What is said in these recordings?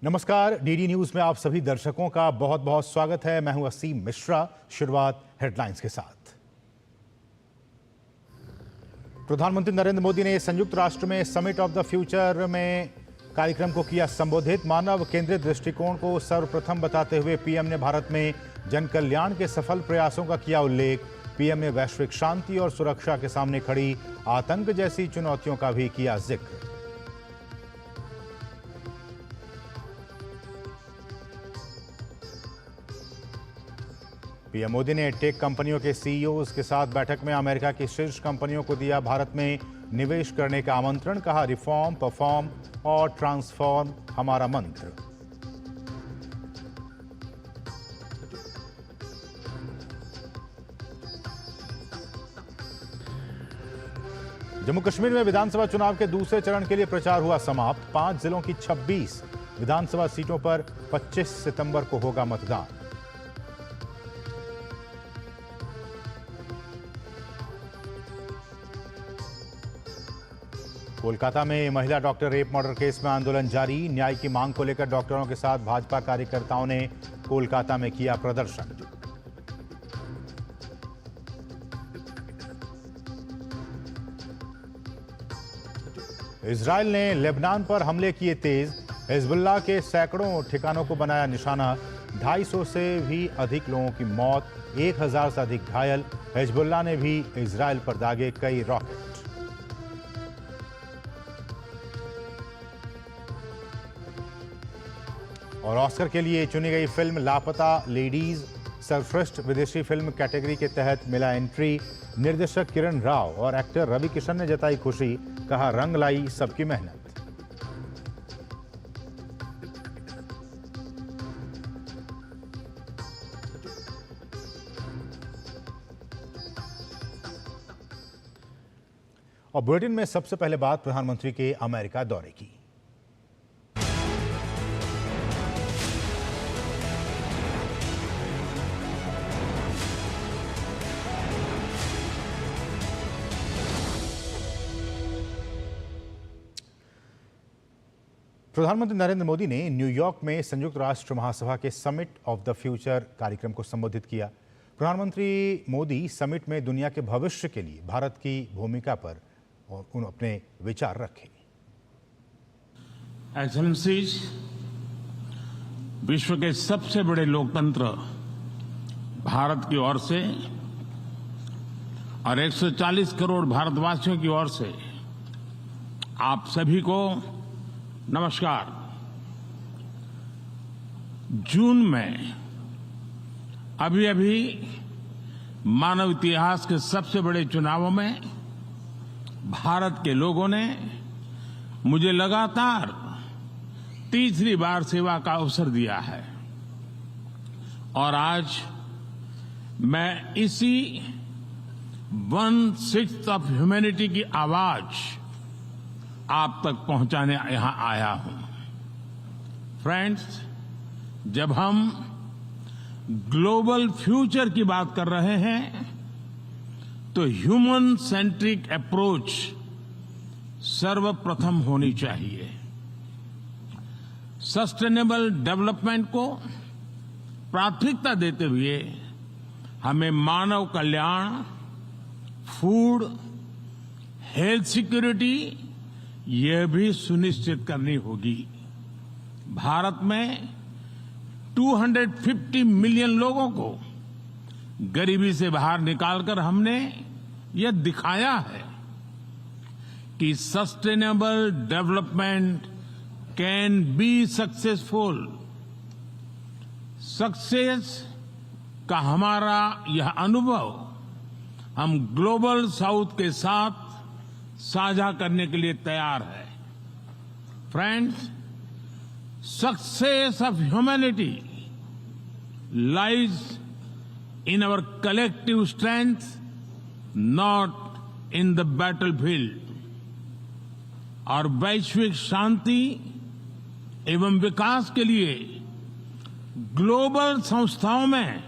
नमस्कार, DD news में आप सभी दर्शकों का बहुत बहुत स्वागत है। मैं हूं असीम मिश्रा। शुरुआत हेडलाइंस के साथ। प्रधानमंत्री नरेंद्र मोदी ने संयुक्त राष्ट्र में समिट ऑफ द फ्यूचर में कार्यक्रम को किया संबोधित। मानव केंद्रित दृष्टिकोण को सर्वप्रथम बताते हुए पीएम ने भारत में जन कल्याण के सफल प्रयासों का किया उल्लेख। पीएम ने वैश्विक शांति और सुरक्षा के सामने खड़ी आतंक जैसी चुनौतियों का भी किया जिक्र। पीएम मोदी ने टेक कंपनियों के सीईओज के साथ बैठक में अमेरिका की शीर्ष कंपनियों को दिया भारत में निवेश करने का आमंत्रण। कहा, रिफॉर्म, परफॉर्म और ट्रांसफॉर्म हमारा मंत्र। जम्मू कश्मीर में विधानसभा चुनाव के दूसरे चरण के लिए प्रचार हुआ समाप्त। 5 जिलों की 26 विधानसभा सीटों पर 25 सितंबर को होगा मतदान। कोलकाता में महिला डॉक्टर रेप मर्डर केस में आंदोलन जारी। न्याय की मांग को लेकर डॉक्टरों के साथ भाजपा कार्यकर्ताओं ने कोलकाता में किया प्रदर्शन। इजरायल ने लेबनान पर हमले किए तेज। हिजबुल्लाह के सैकड़ों ठिकानों को बनाया निशाना। 250 से भी अधिक लोगों की मौत, 1000 से अधिक घायल। हिजबुल्लाह ने भी इजरायल पर दागे कई रॉकेट। और ऑस्कर के लिए चुनी गई फिल्म लापता लेडीज सर्वश्रेष्ठ विदेशी फिल्म कैटेगरी के तहत मिला एंट्री। निर्देशक किरण राव और एक्टर रवि किशन ने जताई खुशी। कहा, रंग लाई सबकी मेहनत। और बुलेटिन में सबसे पहले बात प्रधानमंत्री के अमेरिका दौरे की। प्रधानमंत्री नरेंद्र मोदी ने न्यूयॉर्क में संयुक्त राष्ट्र महासभा के समिट ऑफ द फ्यूचर कार्यक्रम को संबोधित किया। प्रधानमंत्री मोदी समिट में दुनिया के भविष्य के लिए भारत की भूमिका पर और अपने विचार रखे। एक्सेलेंसीज, विश्व के सबसे बड़े लोकतंत्र भारत की ओर से और 140 करोड़ भारतवासियों की ओर से आप सभी को नमस्कार। जून में अभी मानव इतिहास के सबसे बड़े चुनावों में भारत के लोगों ने मुझे लगातार तीसरी बार सेवा का अवसर दिया है और आज मैं इसी 1/6 ऑफ ह्यूमैनिटी की आवाज आप तक पहुंचाने यहां आया हूं। फ्रेंड्स, जब हम ग्लोबल फ्यूचर की बात कर रहे हैं तो ह्यूमन सेंट्रिक अप्रोच सर्वप्रथम होनी चाहिए। सस्टेनेबल डेवलपमेंट को प्राथमिकता देते हुए हमें मानव कल्याण, फूड, हेल्थ सिक्योरिटी यह भी सुनिश्चित करनी होगी। भारत में 250 मिलियन लोगों को गरीबी से बाहर निकालकर हमने यह दिखाया है कि sustainable development can be successful. Success का हमारा यह अनुभव हम ग्लोबल साउथ के साथ साझा करने के लिए तैयार है। Friends, success of humanity lies in our collective strength, not in the battlefield. और वैश्विक शांति एवं विकास के लिए ग्लोबल संस्थाओं में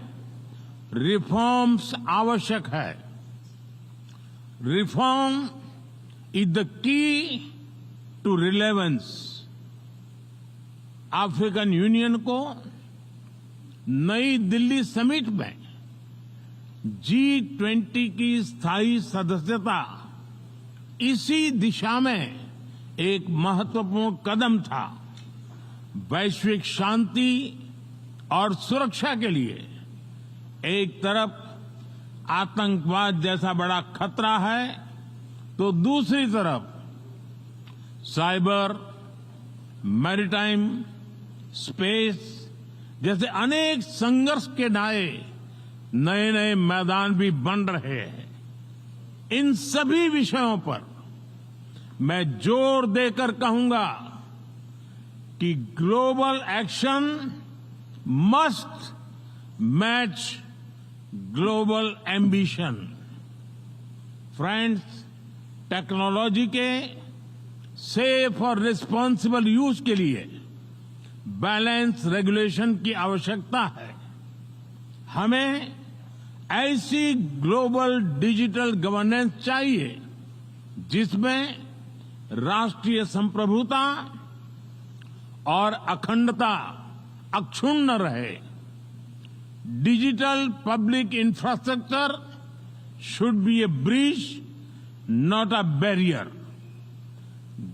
रिफॉर्म्स आवश्यक है। Reform is the key to relevance African union को नई दिल्ली समिट में G20 की स्थायी सदस्यता इसी दिशा में एक महत्वपूर्ण कदम था। वैश्विक शांति और सुरक्षा के लिए एक तरफ आतंकवाद जैसा बड़ा खतरा है तो दूसरी तरफ साइबर, मैरीटाइम, स्पेस जैसे अनेक संघर्ष के नए नए मैदान भी बन रहे हैं। इन सभी विषयों पर मैं जोर देकर कहूंगा कि global action must match global ambition. Friends, technology के सेफ और रिस्पॉन्सिबल यूज के लिए बैलेंस रेगुलेशन की आवश्यकता है। हमें ऐसी ग्लोबल डिजिटल गवर्नेंस चाहिए जिसमें राष्ट्रीय संप्रभुता और अखंडता अक्षुण्ण रहे। Digital public infrastructure should be A bridge, not a barrier.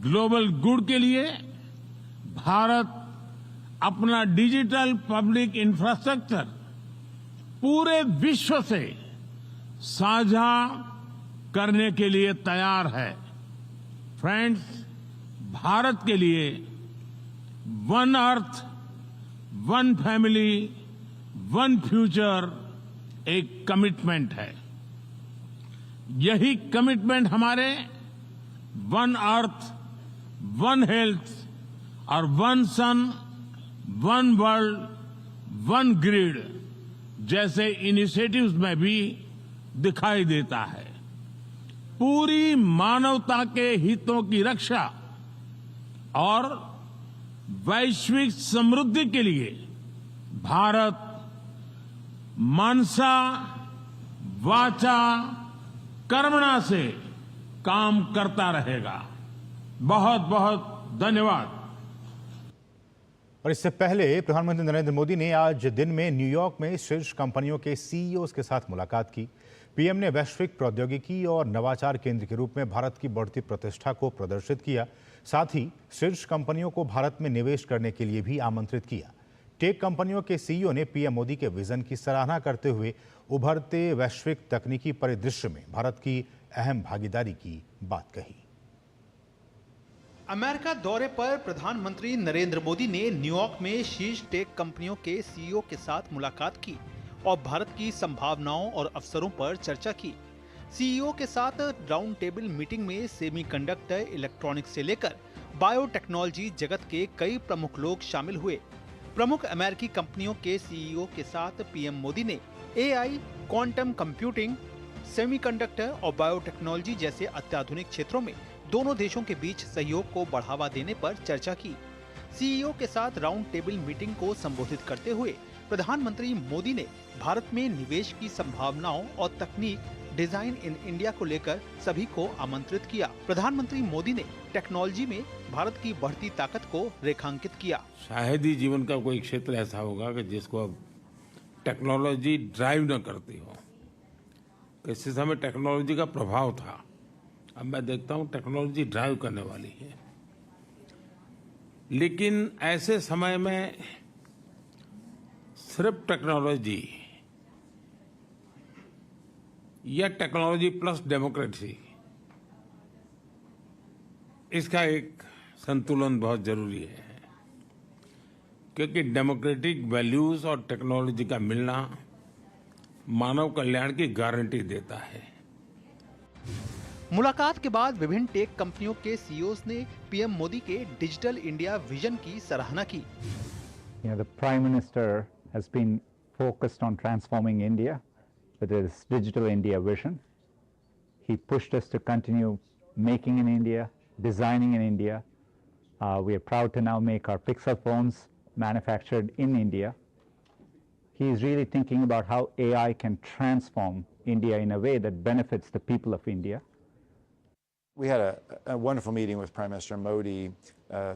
Global good के लिए भारत अपना डिजिटल पब्लिक इंफ्रास्ट्रक्चर पूरे विश्व से साझा करने के लिए तैयार है। फ्रेंड्स, भारत के लिए one earth, one family, one future एक कमिटमेंट है। यही कमिटमेंट हमारे वन अर्थ, वन हेल्थ और वन सन, वन वर्ल्ड, वन ग्रिड जैसे इनिशिएटिव्स में भी दिखाई देता है। पूरी मानवता के हितों की रक्षा और वैश्विक समृद्धि के लिए भारत मनसा वाचा कर्मणा से काम करता रहेगा। बहुत बहुत धन्यवाद। और इससे पहले प्रधानमंत्री नरेंद्र मोदी ने आज दिन में न्यूयॉर्क में शीर्ष कंपनियों के सीईओज के साथ मुलाकात की। पीएम ने वैश्विक प्रौद्योगिकी और नवाचार केंद्र के रूप में भारत की बढ़ती प्रतिष्ठा को प्रदर्शित किया। साथ ही शीर्ष कंपनियों को भारत में निवेश करने के लिए भी आमंत्रित किया। टेक कंपनियों के सीईओ ने पीएम मोदी के विजन की सराहना करते हुए उभरते वैश्विक तकनीकी परिदृश्य में भारत की अहम भागीदारी की बात कही। अमेरिका दौरे पर प्रधानमंत्री नरेंद्र मोदी ने न्यूयॉर्क में शीर्ष टेक कंपनियों के सीईओ के साथ मुलाकात की और भारत की संभावनाओं और अवसरों पर चर्चा की। सीईओ के साथ राउंड टेबल मीटिंग में सेमीकंडक्टर, इलेक्ट्रॉनिक्स से लेकर बायोटेक्नोलॉजी जगत के कई प्रमुख लोग शामिल हुए। प्रमुख अमेरिकी कंपनियों के सीईओ के साथ पीएम मोदी ने एआई, क्वांटम कंप्यूटिंग, सेमीकंडक्टर और बायोटेक्नोलॉजी जैसे अत्याधुनिक क्षेत्रों में दोनों देशों के बीच सहयोग को बढ़ावा देने पर चर्चा की। सीईओ के साथ राउंड टेबल मीटिंग को संबोधित करते हुए प्रधानमंत्री मोदी ने भारत में निवेश की संभावनाओं और तकनीक डिजाइन इन इंडिया को लेकर सभी को आमंत्रित किया। प्रधानमंत्री मोदी ने टेक्नोलॉजी में भारत की बढ़ती ताकत को रेखांकित किया। शायद ही जीवन का कोई क्षेत्र ऐसा होगा कि जिसको अब टेक्नोलॉजी ड्राइव न करती हो। किसी समय टेक्नोलॉजी का प्रभाव था, अब मैं देखता हूं टेक्नोलॉजी ड्राइव करने वाली है। लेकिन ऐसे समय में सिर्फ टेक्नोलॉजी या टेक्नोलॉजी प्लस डेमोक्रेसी, इसका एक संतुलन बहुत जरूरी है, क्योंकि डेमोक्रेटिक वैल्यूज और टेक्नोलॉजी का मिलना मानव कल्याण की गारंटी देता है। मुलाकात के बाद विभिन्न टेक कंपनियों के सीईओज ने पीएम मोदी के डिजिटल इंडिया विजन की सराहना की। The Prime Minister has been focused on transforming India with his Digital India vision. He pushed us to continue making in India, designing in India. We are proud to now make our Pixel phones manufactured in India. He is really thinking about how AI can transform India in a way that benefits the people of India. We had a wonderful meeting with Prime Minister Modi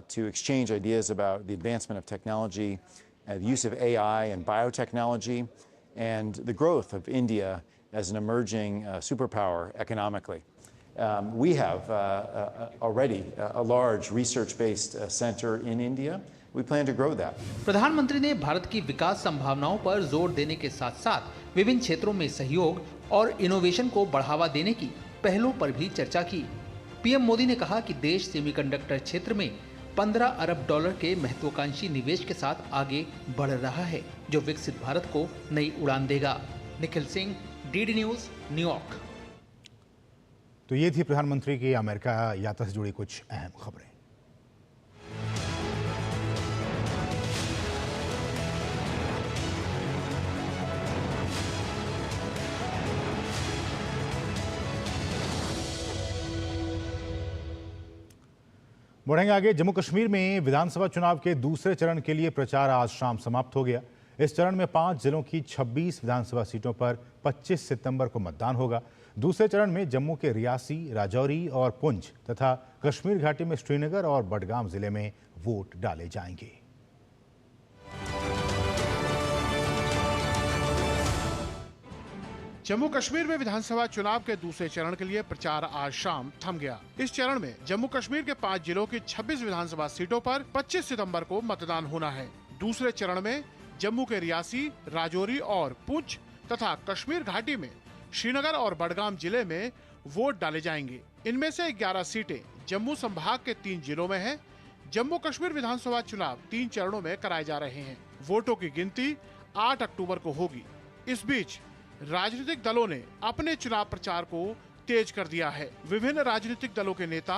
to exchange ideas about the advancement of technology, the use of AI and biotechnology, and the growth of India as an emerging superpower economically. We have already a large research-based center in India. We plan to grow that. प्रधानमंत्री ने भारत की विकास संभावनाओं पर जोर देने के साथ साथ विभिन्न क्षेत्रों में सहयोग और इनोवेशन को बढ़ावा देने की पहलों पर भी चर्चा की। पीएम मोदी ने कहा कि देश सेमीकंडक्टर क्षेत्र में 15 अरब डॉलर के महत्वाकांक्षी निवेश के साथ आगे बढ़ रहा है, जो विकसित भारत को नई उड़ान देगा। Nikhil Singh, DD news, New York. तो ये थी प्रधानमंत्री की अमेरिका यात्रा से जुड़ी कुछ अहम खबरें। बढ़ेंगे आगे। जम्मू कश्मीर में विधानसभा चुनाव के दूसरे चरण के लिए प्रचार आज शाम समाप्त हो गया। इस चरण में 5 जिलों की 26 विधानसभा सीटों पर 25 सितंबर को मतदान होगा। दूसरे चरण में जम्मू के रियासी, राजौरी और पुंछ तथा कश्मीर घाटी में श्रीनगर और बडगाम जिले में वोट डाले जाएंगे। जम्मू कश्मीर में विधानसभा चुनाव के दूसरे चरण के लिए प्रचार आज शाम थम गया। इस चरण में जम्मू कश्मीर के 5 जिलों की 26 विधानसभा सीटों पर 25 सितंबर को मतदान होना है। दूसरे चरण में जम्मू के रियासी, राजौरी और पुंछ तथा कश्मीर घाटी में श्रीनगर और बडगाम जिले में वोट डाले जाएंगे। इनमें से 11 सीटें जम्मू संभाग के 3 जिलों में हैं। जम्मू कश्मीर विधानसभा चुनाव 3 चरणों में कराए जा रहे हैं। वोटों की गिनती 8 अक्टूबर को होगी। इस बीच राजनीतिक दलों ने अपने चुनाव प्रचार को तेज कर दिया है। विभिन्न राजनीतिक दलों के नेता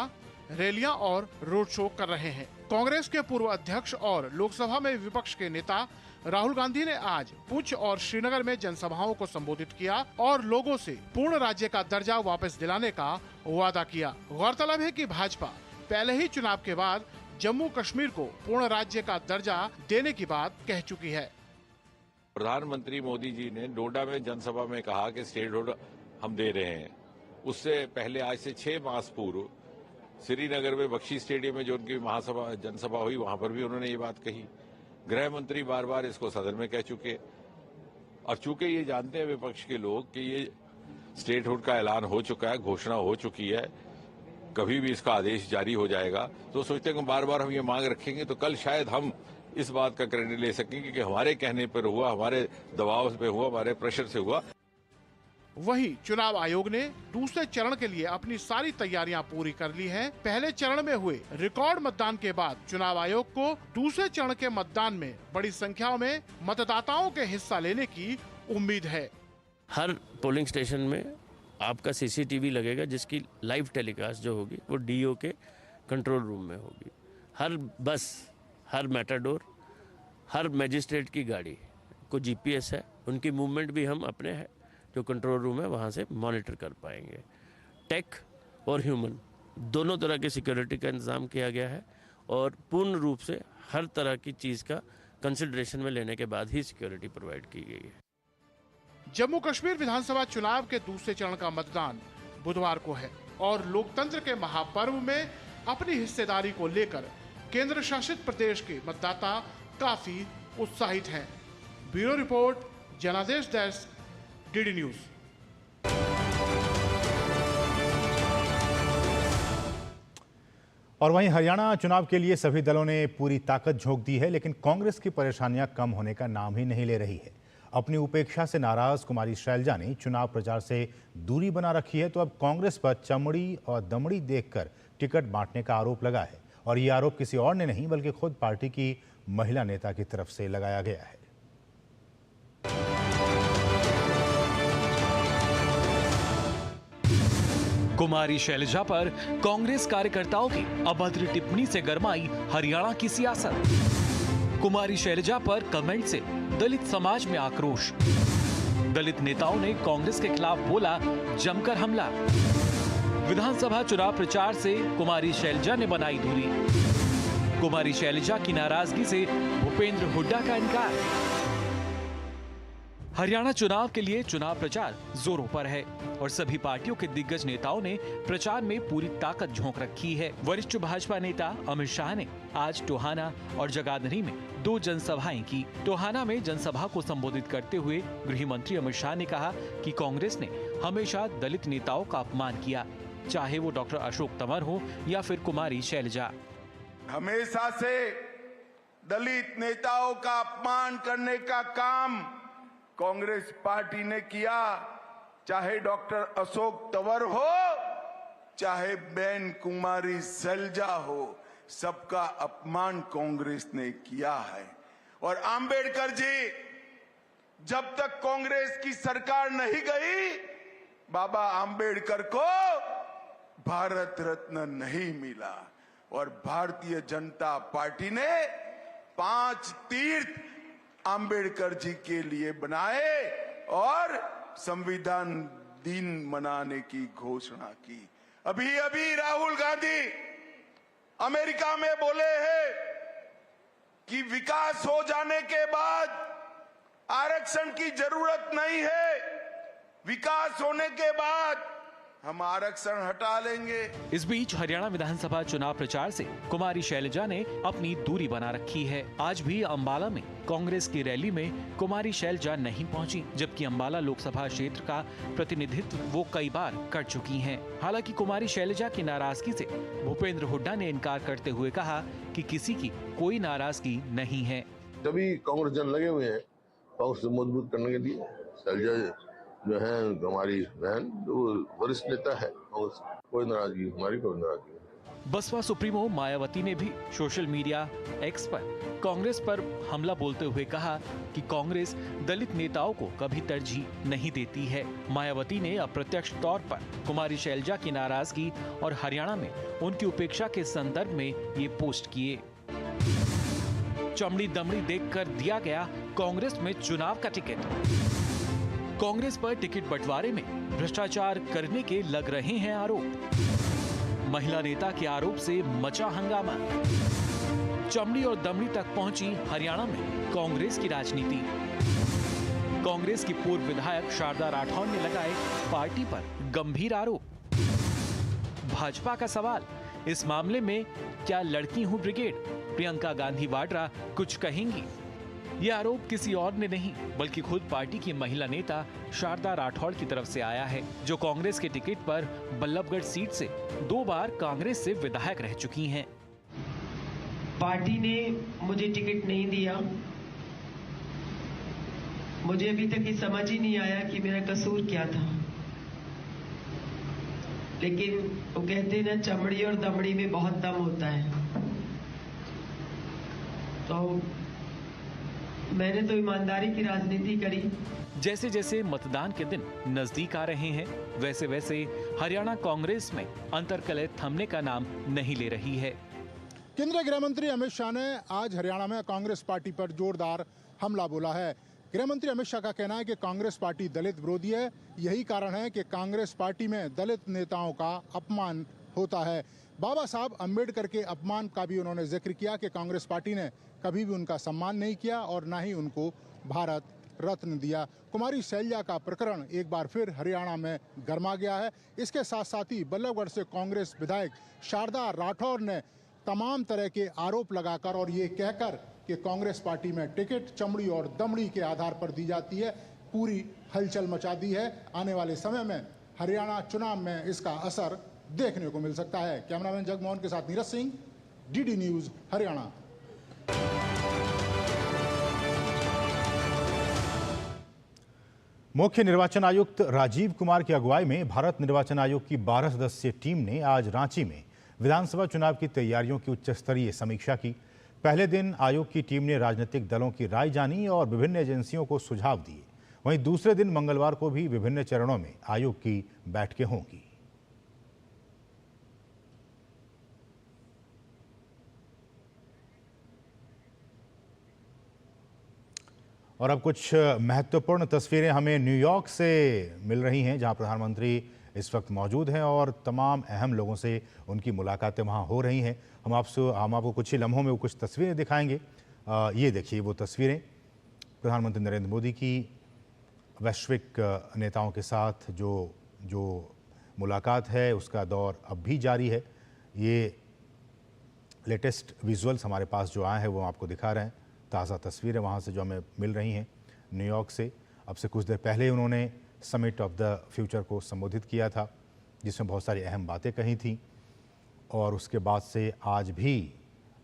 रैलियां और रोड शो कर रहे हैं। कांग्रेस के पूर्व अध्यक्ष और लोकसभा में विपक्ष के नेता राहुल गांधी ने आज पुंछ और श्रीनगर में जनसभाओं को संबोधित किया और लोगों से पूर्ण राज्य का दर्जा वापस दिलाने का वादा किया। गौरतलब है कि भाजपा पहले ही चुनाव के बाद जम्मू कश्मीर को पूर्ण राज्य का दर्जा देने की बात कह चुकी है। प्रधानमंत्री मोदी जी ने डोडा में जनसभा में कहा कि स्टेटहुड हम दे रहे हैं। उससे पहले आज से 6 मास पूर्व श्रीनगर में बख्शी स्टेडियम में जो उनकी जनसभा हुई, वहां पर भी उन्होंने ये बात कही। गृह मंत्री बार बार इसको सदन में कह चुके। और चूंकि ये जानते हैं विपक्ष के लोग कि ये स्टेटहुड का ऐलान हो चुका है, घोषणा हो चुकी है, कभी भी इसका आदेश जारी हो जाएगा, तो सोचते हैं कि बार बार हम ये मांग रखेंगे तो कल शायद हम इस बात का क्रेडिट ले सकेंगे कि हमारे कहने पर हुआ, हमारे दबाव पे हुआ, हमारे प्रेशर से हुआ। वहीं चुनाव आयोग ने दूसरे चरण के लिए अपनी सारी तैयारियां पूरी कर ली हैं। पहले चरण में हुए रिकॉर्ड मतदान के बाद चुनाव आयोग को दूसरे चरण के मतदान में बड़ी संख्या में मतदाताओं के हिस्सा लेने की उम्मीद है। हर पोलिंग स्टेशन में आपका सीसीटीवी लगेगा, जिसकी लाइव टेलीकास्ट जो होगी वो डीओ के कंट्रोल रूम में होगी। हर बस, हर मेटाडोर, हर मजिस्ट्रेट की गाड़ी को जीपीएस है, उनकी मूवमेंट भी हम अपने है जो कंट्रोल रूम है वहाँ से मॉनिटर कर पाएंगे। टेक और ह्यूमन दोनों तरह की सिक्योरिटी का इंतज़ाम किया गया है और पूर्ण रूप से हर तरह की चीज़ का कंसिडरेशन में लेने के बाद ही सिक्योरिटी प्रोवाइड की गई है। जम्मू कश्मीर विधानसभा चुनाव के दूसरे चरण का मतदान बुधवार को है और लोकतंत्र के महापर्व में अपनी हिस्सेदारी को लेकर केंद्र शासित प्रदेश के मतदाता काफी उत्साहित हैं। ब्यूरो रिपोर्ट, जनादेश डेस्क, डीडी न्यूज। और वहीं हरियाणा चुनाव के लिए सभी दलों ने पूरी ताकत झोंक दी है, लेकिन कांग्रेस की परेशानियां कम होने का नाम ही नहीं ले रही है। अपनी उपेक्षा से नाराज कुमारी शैलजा ने चुनाव प्रचार से दूरी बना रखी है, तो अब कांग्रेस पर चमड़ी और दमड़ी देखकर टिकट बांटने का आरोप लगा है। और ये आरोप किसी और ने नहीं बल्कि खुद पार्टी की महिला नेता की तरफ से लगाया गया है। कुमारी शैलजा पर कांग्रेस कार्यकर्ताओं की अभद्र टिप्पणी से गरमाई हरियाणा की सियासत। कुमारी शैलजा पर कमेंट से दलित समाज में आक्रोश। दलित नेताओं ने कांग्रेस के खिलाफ बोला जमकर हमला। विधानसभा चुनाव प्रचार से कुमारी शैलजा ने बनाई दूरी। कुमारी शैलजा की नाराजगी से भूपेंद्र हुड्डा का इनकार। हरियाणा चुनाव के लिए चुनाव प्रचार जोरों पर है और सभी पार्टियों के दिग्गज नेताओं ने प्रचार में पूरी ताकत झोंक रखी है। वरिष्ठ भाजपा नेता अमित शाह ने आज टोहाना और जगाधरी में 2 जनसभाएं की। टोहाना में जनसभा को संबोधित करते हुए गृह मंत्री अमित शाह ने कहा कि कांग्रेस ने हमेशा दलित नेताओं का अपमान किया, चाहे वो डॉक्टर अशोक तंवर हो या फिर कुमारी शैलजा। हमेशा से दलित नेताओं का अपमान करने का काम कांग्रेस पार्टी ने किया, चाहे डॉक्टर अशोक तंवर हो, चाहे बहन कुमारी शैलजा हो, सबका अपमान कांग्रेस ने किया है। और आंबेडकर जी, जब तक कांग्रेस की सरकार नहीं गई, बाबा आंबेडकर को भारत रत्न नहीं मिला और भारतीय जनता पार्टी ने 5 तीर्थ आंबेडकर जी के लिए बनाए और संविधान दिन मनाने की घोषणा की। अभी अभी राहुल गांधी अमेरिका में बोले हैं कि विकास हो जाने के बाद आरक्षण की जरूरत नहीं है, विकास होने के बाद हम आरक्षण हटा लेंगे। इस बीच हरियाणा विधानसभा चुनाव प्रचार से कुमारी शैलजा ने अपनी दूरी बना रखी है। आज भी अंबाला में कांग्रेस की रैली में कुमारी शैलजा नहीं पहुंची, जबकि अंबाला लोकसभा क्षेत्र का प्रतिनिधित्व वो कई बार कर चुकी हैं। हालांकि कुमारी शैलजा की नाराजगी से भूपेंद्र हुड्डा ने इनकार करते हुए कहा कि किसी की कोई नाराजगी नहीं है। सभी कांग्रेस जन लगे हुए हैं कांग्रेस को मजबूत करने के लिए। शैलजा जो है हमारी बहन, जो वरिष्ठ नेता है, कोई नाराजगी, हमारी कोई नाराजगी नहीं। बसपा सुप्रीमो मायावती ने भी सोशल मीडिया एक्स पर कांग्रेस पर हमला बोलते हुए कहा कि कांग्रेस दलित नेताओं को कभी तरजीह नहीं देती है। मायावती ने अप्रत्यक्ष तौर पर कुमारी शैलजा की नाराजगी और हरियाणा में उनकी उपेक्षा के संदर्भ में ये पोस्ट किए। चमड़ी दमड़ी देखकर दिया गया कांग्रेस में चुनाव का टिकट। कांग्रेस पर टिकट बंटवारे में भ्रष्टाचार करने के लग रहे हैं आरोप। महिला नेता के आरोप से मचा हंगामा। चमड़ी और दमड़ी तक पहुंची हरियाणा में कांग्रेस की राजनीति। कांग्रेस की पूर्व विधायक शारदा राठौर ने लगाए पार्टी पर गंभीर आरोप। भाजपा का सवाल, इस मामले में क्या लड़की हूं ब्रिगेड प्रियंका गांधी वाड्रा कुछ कहेंगी? ये आरोप किसी और ने नहीं बल्कि खुद पार्टी की महिला नेता शारदा राठौर की तरफ से आया है, जो कांग्रेस के टिकट पर बल्लभगढ़ सीट से 2 बार कांग्रेस से विधायक रह चुकी हैं। पार्टी ने मुझे टिकट नहीं दिया। मुझे अभी तक ये समझ ही नहीं आया कि मेरा कसूर क्या था। लेकिन वो कहते हैं ना, चमड़ी और दमड़ी में बहुत दम होता है, तो मैंने तो ईमानदारी की राजनीति करी। जैसे जैसे मतदान के दिन नजदीक आ रहे हैं, वैसे वैसे हरियाणा कांग्रेस में अंतर्कलह थमने का नाम नहीं ले रही है। केंद्रीय गृह मंत्री अमित शाह ने आज हरियाणा में कांग्रेस पार्टी पर जोरदार हमला बोला है। गृह मंत्री अमित शाह का कहना है कि कांग्रेस पार्टी दलित विरोधी है। यही कारण है कि कांग्रेस पार्टी में दलित नेताओं का अपमान होता है। बाबा साहब अम्बेडकर के अपमान का भी उन्होंने जिक्र किया कि कांग्रेस पार्टी ने कभी भी उनका सम्मान नहीं किया और ना ही उनको भारत रत्न दिया। कुमारी शैलजा का प्रकरण एक बार फिर हरियाणा में गरमा गया है। इसके साथ साथ ही बल्लभगढ़ से कांग्रेस विधायक शारदा राठौर ने तमाम तरह के आरोप लगाकर और ये कहकर कि कांग्रेस पार्टी में टिकट चमड़ी और दमड़ी के आधार पर दी जाती है, पूरी हलचल मचा दी है। आने वाले समय में हरियाणा चुनाव में इसका असर देखने को मिल सकता है। कैमरामैन जगमोहन के साथ नीरज सिंह, डीडी न्यूज हरियाणा। मुख्य निर्वाचन आयुक्त राजीव कुमार की अगुवाई में भारत निर्वाचन आयोग की 12 सदस्यीय टीम ने आज रांची में विधानसभा चुनाव की तैयारियों की उच्च स्तरीय समीक्षा की। पहले दिन आयोग की टीम ने राजनीतिक दलों की राय जानी और विभिन्न एजेंसियों को सुझाव दिए। वहीं दूसरे दिन मंगलवार को भी विभिन्न चरणों में आयोग की बैठकें होंगी। और अब कुछ महत्वपूर्ण तस्वीरें हमें न्यूयॉर्क से मिल रही हैं, जहां प्रधानमंत्री इस वक्त मौजूद हैं और तमाम अहम लोगों से उनकी मुलाकातें वहां हो रही हैं। हम आपको कुछ ही लम्हों में वो कुछ तस्वीरें दिखाएंगे। ये देखिए वो तस्वीरें प्रधानमंत्री नरेंद्र मोदी की वैश्विक नेताओं के साथ जो मुलाकात है उसका दौर अब भी जारी है। ये लेटेस्ट विजुअल्स हमारे पास जो आए हैं वो आपको दिखा रहे हैं। ताज़ा तस्वीरें वहाँ से जो हमें मिल रही हैं न्यूयॉर्क से। अब से कुछ देर पहले उन्होंने समिट ऑफ द फ्यूचर को संबोधित किया था, जिसमें बहुत सारी अहम बातें कही थी। और उसके बाद से आज भी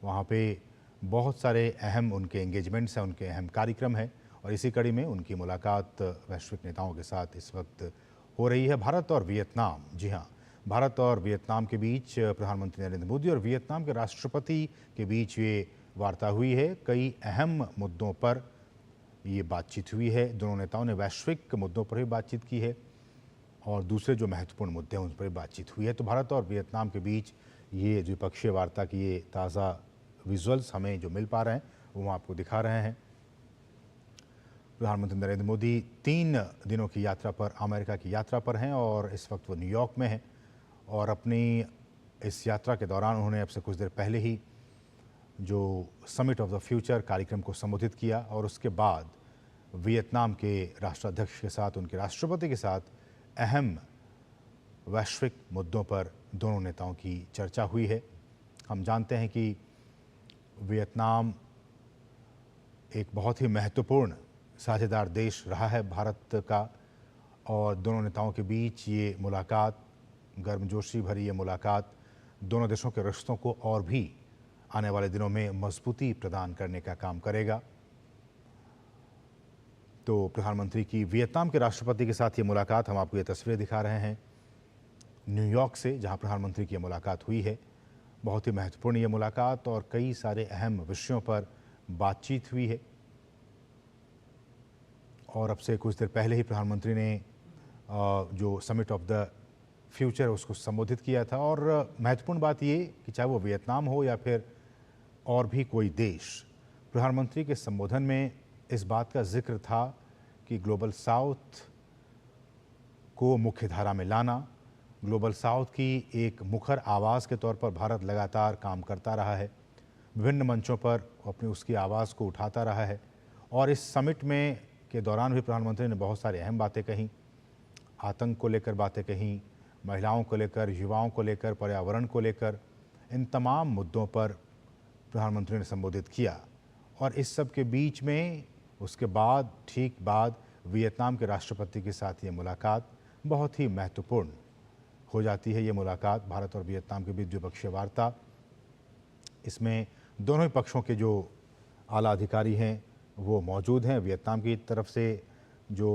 वहाँ पे बहुत सारे अहम उनके एंगेजमेंट्स हैं, उनके अहम कार्यक्रम हैं। और इसी कड़ी में उनकी मुलाकात वैश्विक नेताओं के साथ इस वक्त हो रही है। भारत और वियतनाम, जी हाँ, भारत और वियतनाम के बीच प्रधानमंत्री नरेंद्र मोदी और वियतनाम के राष्ट्रपति के बीच ये वार्ता हुई है। कई अहम मुद्दों पर ये बातचीत हुई है। दोनों नेताओं ने वैश्विक मुद्दों पर भी बातचीत की है और दूसरे जो महत्वपूर्ण मुद्दे हैं उन पर भी बातचीत हुई है। तो भारत और वियतनाम के बीच ये द्विपक्षीय वार्ता की ये ताज़ा विजुअल्स हमें जो मिल पा रहे हैं वो हम आपको दिखा रहे हैं। प्रधानमंत्री नरेंद्र मोदी 3 दिनों की यात्रा पर, अमेरिका की यात्रा पर हैं और इस वक्त वो न्यूयॉर्क में हैं। और अपनी इस यात्रा के दौरान उन्होंने अब से कुछ देर पहले ही जो समिट ऑफ द फ्यूचर कार्यक्रम को संबोधित किया और उसके बाद वियतनाम के राष्ट्राध्यक्ष के साथ, उनके राष्ट्रपति के साथ अहम वैश्विक मुद्दों पर दोनों नेताओं की चर्चा हुई है। हम जानते हैं कि वियतनाम एक बहुत ही महत्वपूर्ण साझेदार देश रहा है भारत का और दोनों नेताओं के बीच ये मुलाकात, गर्मजोशी भरी ये मुलाकात दोनों देशों के रिश्तों को और भी आने वाले दिनों में मजबूती प्रदान करने का काम करेगा। तो प्रधानमंत्री की वियतनाम के राष्ट्रपति के साथ ये मुलाकात, हम आपको ये तस्वीरें दिखा रहे हैं न्यूयॉर्क से, जहां प्रधानमंत्री की ये मुलाकात हुई है। बहुत ही महत्वपूर्ण ये मुलाकात और कई सारे अहम विषयों पर बातचीत हुई है। और अब से कुछ देर पहले ही प्रधानमंत्री ने जो समिट ऑफ द फ्यूचर उसको संबोधित किया था। और महत्वपूर्ण बात ये कि चाहे वो वियतनाम हो या फिर और भी कोई देश, प्रधानमंत्री के संबोधन में इस बात का जिक्र था कि ग्लोबल साउथ को मुख्य धारा में लाना, ग्लोबल साउथ की एक मुखर आवाज़ के तौर पर भारत लगातार काम करता रहा है, विभिन्न मंचों पर अपनी उसकी आवाज़ को उठाता रहा है। और इस समिट में के दौरान भी प्रधानमंत्री ने बहुत सारी अहम बातें कहीं, आतंक को लेकर बातें कहीं, महिलाओं को लेकर, युवाओं को लेकर, पर्यावरण को लेकर, इन तमाम मुद्दों पर प्रधानमंत्री ने संबोधित किया। और इस सब के बीच में उसके बाद, ठीक बाद, वियतनाम के राष्ट्रपति के साथ ये मुलाकात बहुत ही महत्वपूर्ण हो जाती है। ये मुलाकात भारत और वियतनाम के बीच द्विपक्षीय वार्ता, इसमें दोनों ही पक्षों के जो आला अधिकारी हैं वो मौजूद हैं। वियतनाम की तरफ से जो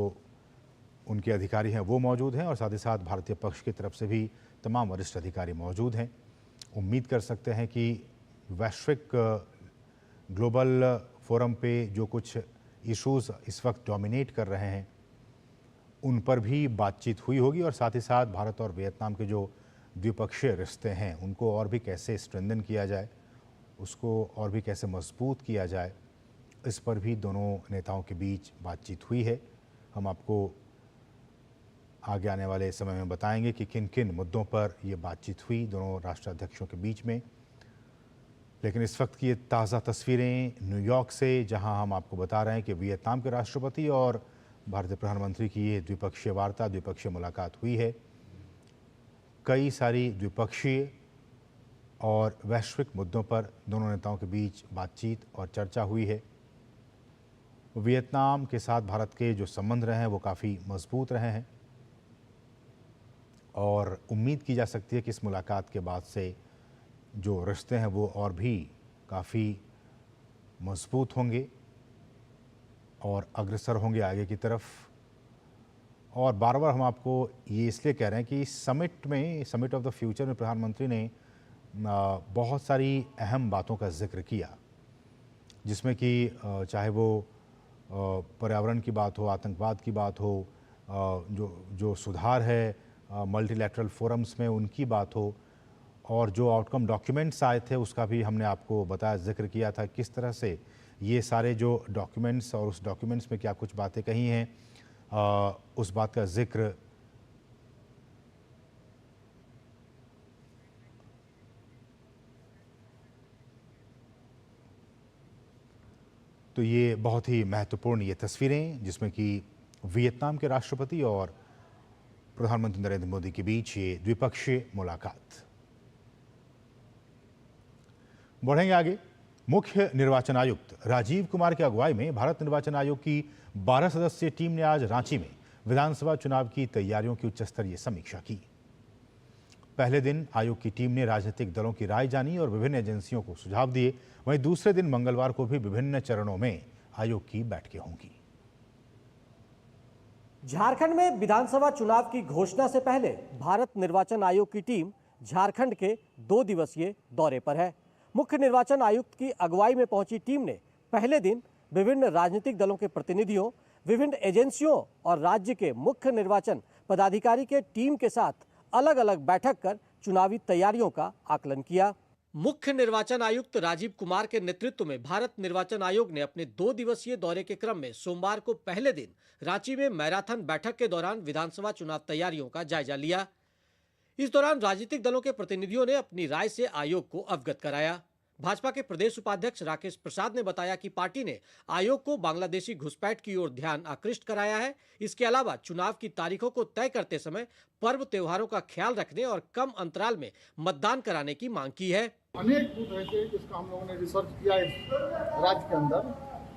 उनके अधिकारी हैं वो मौजूद हैं और साथ ही साथ भारतीय पक्ष की तरफ से भी तमाम वरिष्ठ अधिकारी मौजूद हैं। उम्मीद कर सकते हैं कि वैश्विक ग्लोबल फोरम पे जो कुछ इश्यूज़ इस वक्त डोमिनेट कर रहे हैं उन पर भी बातचीत हुई होगी और साथ ही साथ भारत और वियतनाम के जो द्विपक्षीय रिश्ते हैं उनको और भी कैसे स्ट्रेंथन किया जाए, उसको और भी कैसे मजबूत किया जाए, इस पर भी दोनों नेताओं के बीच बातचीत हुई है। हम आपको आगे आने वाले समय में बताएंगे कि किन किन मुद्दों पर ये बातचीत हुई दोनों राष्ट्राध्यक्षों के बीच में। लेकिन इस वक्त की ये ताज़ा तस्वीरें न्यूयॉर्क से, जहां हम आपको बता रहे हैं कि वियतनाम के राष्ट्रपति और भारतीय प्रधानमंत्री की ये द्विपक्षीय वार्ता, द्विपक्षीय मुलाकात हुई है। कई सारी द्विपक्षीय और वैश्विक मुद्दों पर दोनों नेताओं के बीच बातचीत और चर्चा हुई है। वियतनाम के साथ भारत के जो संबंध रहे हैं वो काफ़ी मजबूत रहे हैं और उम्मीद की जा सकती है कि इस मुलाकात के बाद से जो रिश्ते हैं वो और भी काफ़ी मजबूत होंगे और अग्रसर होंगे आगे की तरफ। और बार बार हम आपको ये इसलिए कह रहे हैं कि समिट ऑफ द फ्यूचर में प्रधानमंत्री ने बहुत सारी अहम बातों का जिक्र किया, जिसमें कि चाहे वो पर्यावरण की बात हो, आतंकवाद की बात हो, जो सुधार है मल्टीलैटरल फोरम्स में उनकी बात हो, और जो आउटकम डॉक्यूमेंट्स आए थे उसका भी हमने आपको बताया, जिक्र किया था किस तरह से ये सारे जो डॉक्यूमेंट्स और उस डॉक्यूमेंट्स में क्या कुछ बातें कही हैं, उस बात का जिक्र तो ये बहुत ही महत्वपूर्ण ये तस्वीरें जिसमें कि वियतनाम के राष्ट्रपति और प्रधानमंत्री नरेंद्र मोदी के बीच ये द्विपक्षीय मुलाकात। बढ़ेंगे आगे। मुख्य निर्वाचन आयुक्त राजीव कुमार की अगुवाई में भारत निर्वाचन आयोग की 12 सदस्यीय टीम ने आज रांची में विधानसभा चुनाव की तैयारियों की उच्च स्तरीय समीक्षा की। पहले दिन आयोग की टीम ने राजनीतिक दलों की राय जानी और विभिन्न एजेंसियों को सुझाव दिए। वहीं दूसरे दिन मंगलवार को भी विभिन्न चरणों में आयोग की बैठकें होंगी। झारखंड में विधानसभा चुनाव की घोषणा से पहले भारत निर्वाचन आयोग की टीम झारखंड के 2 दिवसीय दौरे पर है। मुख्य निर्वाचन आयुक्त की अगुवाई में पहुंची टीम ने पहले दिन विभिन्न राजनीतिक दलों के प्रतिनिधियों, विभिन्न एजेंसियों और राज्य के मुख्य निर्वाचन पदाधिकारी के टीम के साथ अलग अलग बैठक कर चुनावी तैयारियों का आकलन किया। मुख्य निर्वाचन आयुक्त राजीव कुमार के नेतृत्व में भारत निर्वाचन आयोग ने अपने 2 दिवसीय दौरे के क्रम में सोमवार को पहले दिन रांची में मैराथन बैठक के दौरान विधानसभा चुनाव तैयारियों का जायजा लिया। इस दौरान राजनीतिक दलों के प्रतिनिधियों ने अपनी राय से आयोग को अवगत कराया। भाजपा के प्रदेश उपाध्यक्ष राकेश प्रसाद ने बताया कि पार्टी ने आयोग को बांग्लादेशी घुसपैठ की ओर ध्यान आकृष्ट कराया है। इसके अलावा चुनाव की तारीखों को तय करते समय पर्व त्योहारों का ख्याल रखने और कम अंतराल में मतदान कराने की मांग की है। अनेक बूथ ऐसे जिसका हम लोगों ने रिसर्च किया इस राज्य के अंदर,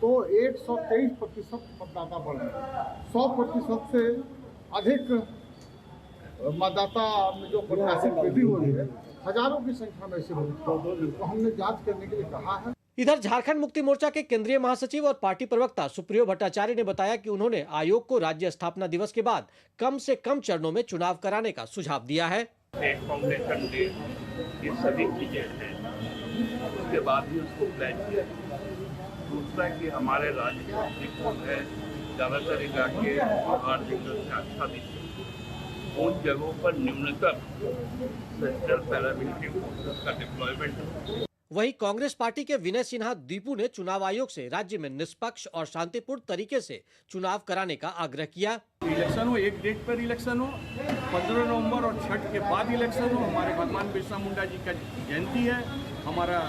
तो 123% मतदाता बढ़ रहे हैं। 100% से अधिक मतदाता में जो प्रत्याशी वृद्धि हो रही है, हजारों की संख्या में ऐसे तो हमने जांच करने के लिए कहा है। इधर झारखंड मुक्ति मोर्चा के केंद्रीय महासचिव और पार्टी प्रवक्ता सुप्रियो भट्टाचार्य ने बताया कि उन्होंने आयोग को राज्य स्थापना दिवस के बाद कम से कम चरणों में चुनाव कराने का सुझाव दिया है। फाउंडेशन डे, ये सभी चीजें हैं, उसके बाद भी उसको प्लान किया। दूसरा कि हमारे राज्य का दृष्टिकोण है ज्यादातर इलाके आर्थिक दृष्टि से अच्छा दिखते, उन जगहों पर न्यूनतम सेंट्रल पैरामिलिट्री फोर्सेस का डिप्लॉयमेंट। वहीं कांग्रेस पार्टी के विनय सिन्हा दीपू ने चुनाव आयोग से राज्य में निष्पक्ष और शांतिपूर्ण तरीके से चुनाव कराने का आग्रह किया। इलेक्शन हो, एक डेट पर इलेक्शन हो, 15 नवंबर और छठ के बाद इलेक्शन हो। हमारे भगवान बिरसा मुंडा जी का जयंती है, हमारा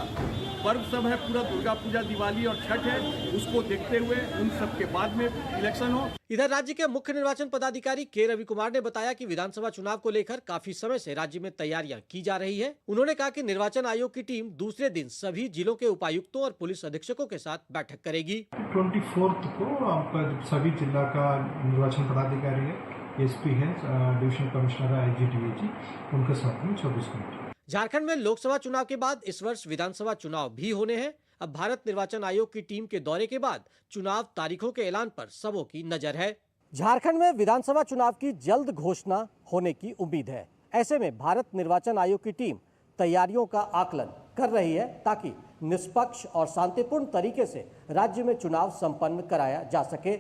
पर्व सब है, पूरा दुर्गा पूजा, दिवाली और छठ है, उसको देखते हुए उन सब के बाद में इलेक्शन हो। इधर राज्य के मुख्य निर्वाचन पदाधिकारी के रवि कुमार ने बताया कि विधानसभा चुनाव को लेकर काफी समय से राज्य में तैयारियां की जा रही है। उन्होंने कहा कि निर्वाचन आयोग की टीम दूसरे दिन सभी जिलों के उपायुक्तों और पुलिस अधीक्षकों के साथ बैठक करेगी। 24 को आपका सभी जिला का निर्वाचन पदाधिकारी है, एसपी है, डिविजनल कमिश्नर है, आईजी, उनके साथ में 24 घंटे। झारखंड में लोकसभा चुनाव के बाद इस वर्ष विधानसभा चुनाव भी होने हैं। अब भारत निर्वाचन आयोग की टीम के दौरे के बाद चुनाव तारीखों के ऐलान पर सबों की नजर है। झारखंड में विधानसभा चुनाव की जल्द घोषणा होने की उम्मीद है। ऐसे में भारत निर्वाचन आयोग की टीम तैयारियों का आकलन कर रही है ताकि निष्पक्ष और शांतिपूर्ण तरीके से राज्य में चुनाव संपन्न कराया जा सके।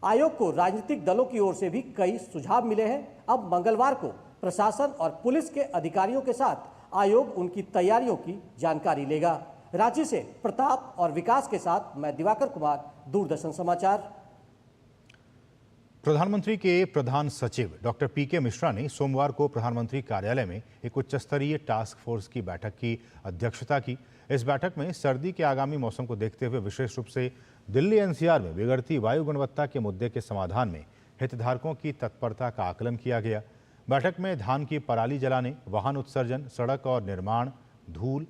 आयोग को राजनीतिक दलों की ओर से भी कई सुझाव मिले हैं। अब मंगलवार को प्रशासन और पुलिस के अधिकारियों के साथ आयोग उनकी तैयारियों की जानकारी लेगा। रांची से प्रताप और विकास के साथ मैं दिवाकर कुमार, दूरदर्शन समाचार। प्रधानमंत्री के प्रधान सचिव डॉक्टर पीके मिश्रा ने सोमवार को प्रधानमंत्री कार्यालय में एक उच्च स्तरीय टास्क फोर्स की बैठक की अध्यक्षता की। इस बैठक में सर्दी के आगामी मौसम को देखते हुए विशेष रूप से दिल्ली एनसीआर में बिगड़ती वायु गुणवत्ता के मुद्दे के समाधान में हितधारकों की तत्परता का आकलन किया गया। बैठक में धान की पराली जलाने, वाहन उत्सर्जन, सड़क और निर्माण, धूल,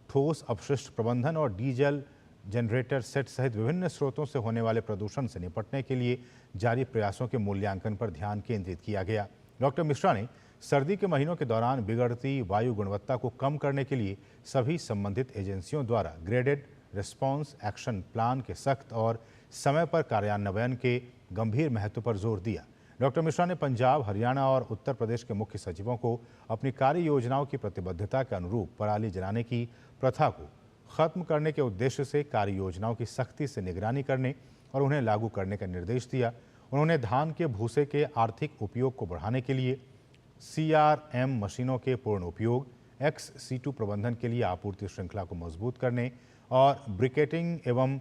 ठोस अपशिष्ट प्रबंधन और डीजल जनरेटर सेट सहित विभिन्न स्रोतों से होने वाले प्रदूषण से निपटने के लिए जारी प्रयासों के मूल्यांकन पर ध्यान केंद्रित किया गया। डॉक्टर मिश्रा ने सर्दी के महीनों के दौरान बिगड़ती वायु गुणवत्ता को कम करने के लिए सभी संबंधित एजेंसियों द्वारा ग्रेडेड रिस्पॉन्स एक्शन प्लान के सख्त और समय पर कार्यान्वयन के गंभीर महत्व पर जोर दिया। डॉक्टर मिश्रा ने पंजाब, हरियाणा और उत्तर प्रदेश के मुख्य सचिवों को अपनी कार्य योजनाओं की प्रतिबद्धता के अनुरूप पराली जलाने की प्रथा को खत्म करने के उद्देश्य से कार्य योजनाओं की सख्ती से निगरानी करने और उन्हें लागू करने का निर्देश दिया। उन्होंने धान के भूसे के आर्थिक उपयोग को बढ़ाने के लिए CRM मशीनों के पूर्ण उपयोग, XC2 प्रबंधन के लिए आपूर्ति श्रृंखला को मजबूत करने और ब्रिकेटिंग एवं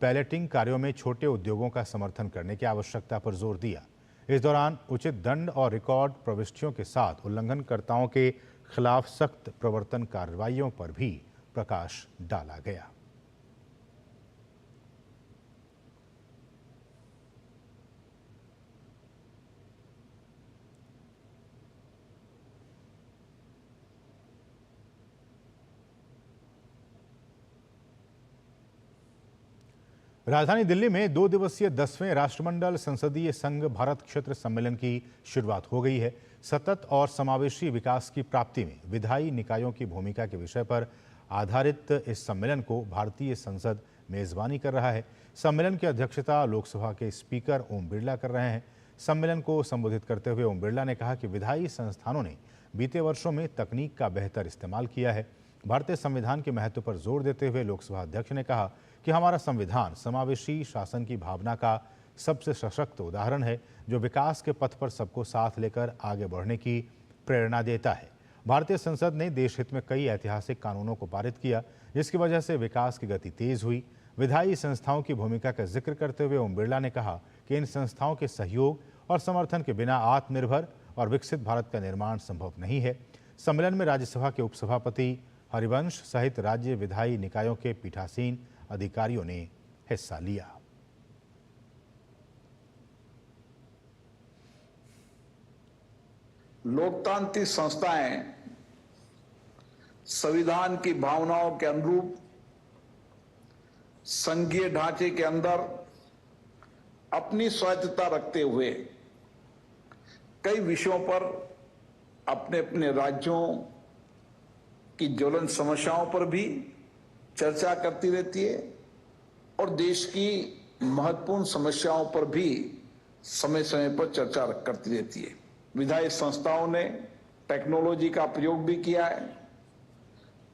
पैलेटिंग कार्यों में छोटे उद्योगों का समर्थन करने की आवश्यकता पर जोर दिया। इस दौरान उचित दंड और रिकॉर्ड प्रविष्टियों के साथ उल्लंघनकर्ताओं के खिलाफ सख्त प्रवर्तन कार्रवाइयों पर भी प्रकाश डाला गया। राजधानी दिल्ली में 2 दिवसीय 10वें राष्ट्रमंडल संसदीय संघ भारत क्षेत्र सम्मेलन की शुरुआत हो गई है। सतत और समावेशी विकास की प्राप्ति में विधायी निकायों की भूमिका के विषय पर आधारित इस सम्मेलन को भारतीय संसद मेजबानी कर रहा है। सम्मेलन की अध्यक्षता लोकसभा के स्पीकर ओम बिरला कर रहे हैं। सम्मेलन को संबोधित करते हुए ओम बिरला ने कहा कि विधायी संस्थानों ने बीते वर्षों में तकनीक का बेहतर इस्तेमाल किया है। भारतीय संविधान के महत्व पर जोर देते हुए लोकसभा अध्यक्ष ने कहा कि हमारा संविधान समावेशी शासन की भावना का सबसे सशक्त उदाहरण है, जो विकास के पथ पर सबको साथ लेकर आगे बढ़ने की प्रेरणा देता है। भारतीय संसद ने देश हित में कई ऐतिहासिक कानूनों को पारित किया, जिसकी वजह से विकास की गति तेज हुई। विधायी संस्थाओं की भूमिका का जिक्र करते हुए ओम बिरला ने कहा कि इन संस्थाओं के सहयोग और समर्थन के बिना आत्मनिर्भर और विकसित भारत का निर्माण संभव नहीं है। सम्मेलन में राज्यसभा के उपसभापति हरिवंश सहित राज्य विधायी निकायों के पीठासीन अधिकारियों ने हिस्सा लिया। लोकतांत्रिक संस्थाएं संविधान की भावनाओं के अनुरूप संघीय ढांचे के अंदर अपनी स्वायत्तता रखते हुए कई विषयों पर अपने अपने राज्यों की ज्वलंत समस्याओं पर भी चर्चा करती रहती है और देश की महत्वपूर्ण समस्याओं पर भी समय समय पर चर्चा करती रहती है। विधायी संस्थाओं ने टेक्नोलॉजी का प्रयोग भी किया है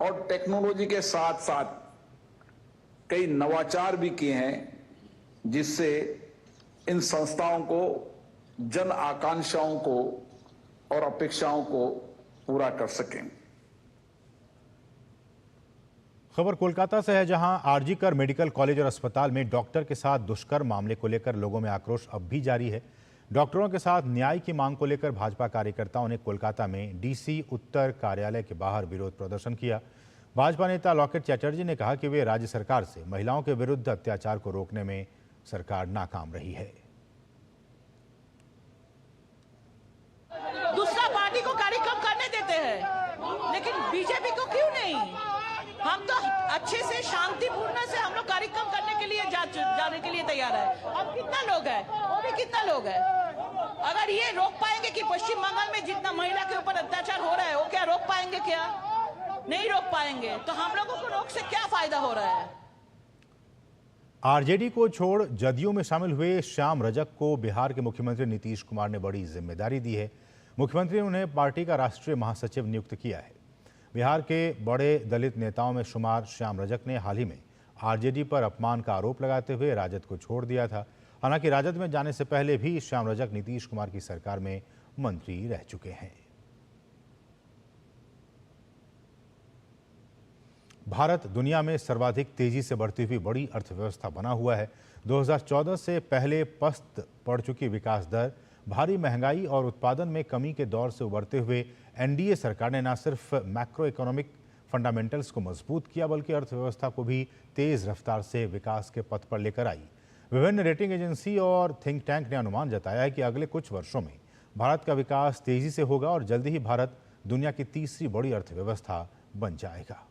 और टेक्नोलॉजी के साथ साथ कई नवाचार भी किए हैं, जिससे इन संस्थाओं को जन आकांक्षाओं को और अपेक्षाओं को पूरा कर सकें। खबर कोलकाता से है, जहां आरजीकर मेडिकल कॉलेज और अस्पताल में डॉक्टर के साथ दुष्कर्म मामले को लेकर लोगों में आक्रोश अब भी जारी है। डॉक्टरों के साथ न्याय की मांग को लेकर भाजपा कार्यकर्ताओं ने कोलकाता में डीसी उत्तर कार्यालय के बाहर विरोध प्रदर्शन किया। भाजपा नेता लॉकेट चैटर्जी ने कहा कि वे राज्य सरकार से महिलाओं के विरुद्ध अत्याचार को रोकने में सरकार नाकाम रही है। दूसरा पार्टी को कार्यक्रम करने देते हैं, लेकिन बीजेपी को क्यों नहीं? हम तो अच्छे से शांतिपूर्ण से हम लोग कार्यक्रम करने के लिए जाने के लिए तैयार है। अब कितना लोग है, और भी कितना लोग है? अगर ये रोक पाएंगे कि पश्चिम बंगाल में जितना महिला के ऊपर अत्याचार हो रहा है, वो क्या रोक पाएंगे? क्या नहीं रोक पाएंगे? तो हम लोगों को रोक से क्या फायदा हो रहा है? आरजेडी को छोड़ जदयू में शामिल हुए श्याम रजक को बिहार के मुख्यमंत्री नीतीश कुमार ने बड़ी जिम्मेदारी दी है। मुख्यमंत्री ने उन्हें पार्टी का राष्ट्रीय महासचिव नियुक्त किया है। बिहार के बड़े दलित नेताओं में शुमार श्याम रजक ने हाल ही में आरजेडी पर अपमान का आरोप लगाते हुए राजद को छोड़ दिया था। हालांकि राजद में जाने से पहले भी श्याम रजक नीतीश कुमार की सरकार में मंत्री रह चुके हैं। भारत दुनिया में सर्वाधिक तेजी से बढ़ती हुई बड़ी अर्थव्यवस्था बना हुआ है। 2014 से पहले पस्त पड़ चुकी विकास दर, भारी महंगाई और उत्पादन में कमी के दौर से उबरते हुए एनडीए सरकार ने न सिर्फ मैक्रो इकोनॉमिक फंडामेंटल्स को मजबूत किया, बल्कि अर्थव्यवस्था को भी तेज रफ्तार से विकास के पथ पर लेकर आई। विभिन्न रेटिंग एजेंसी और थिंक टैंक ने अनुमान जताया है कि अगले कुछ वर्षों में भारत का विकास तेजी से होगा और जल्द ही भारत दुनिया की तीसरी बड़ी अर्थव्यवस्था बन जाएगा।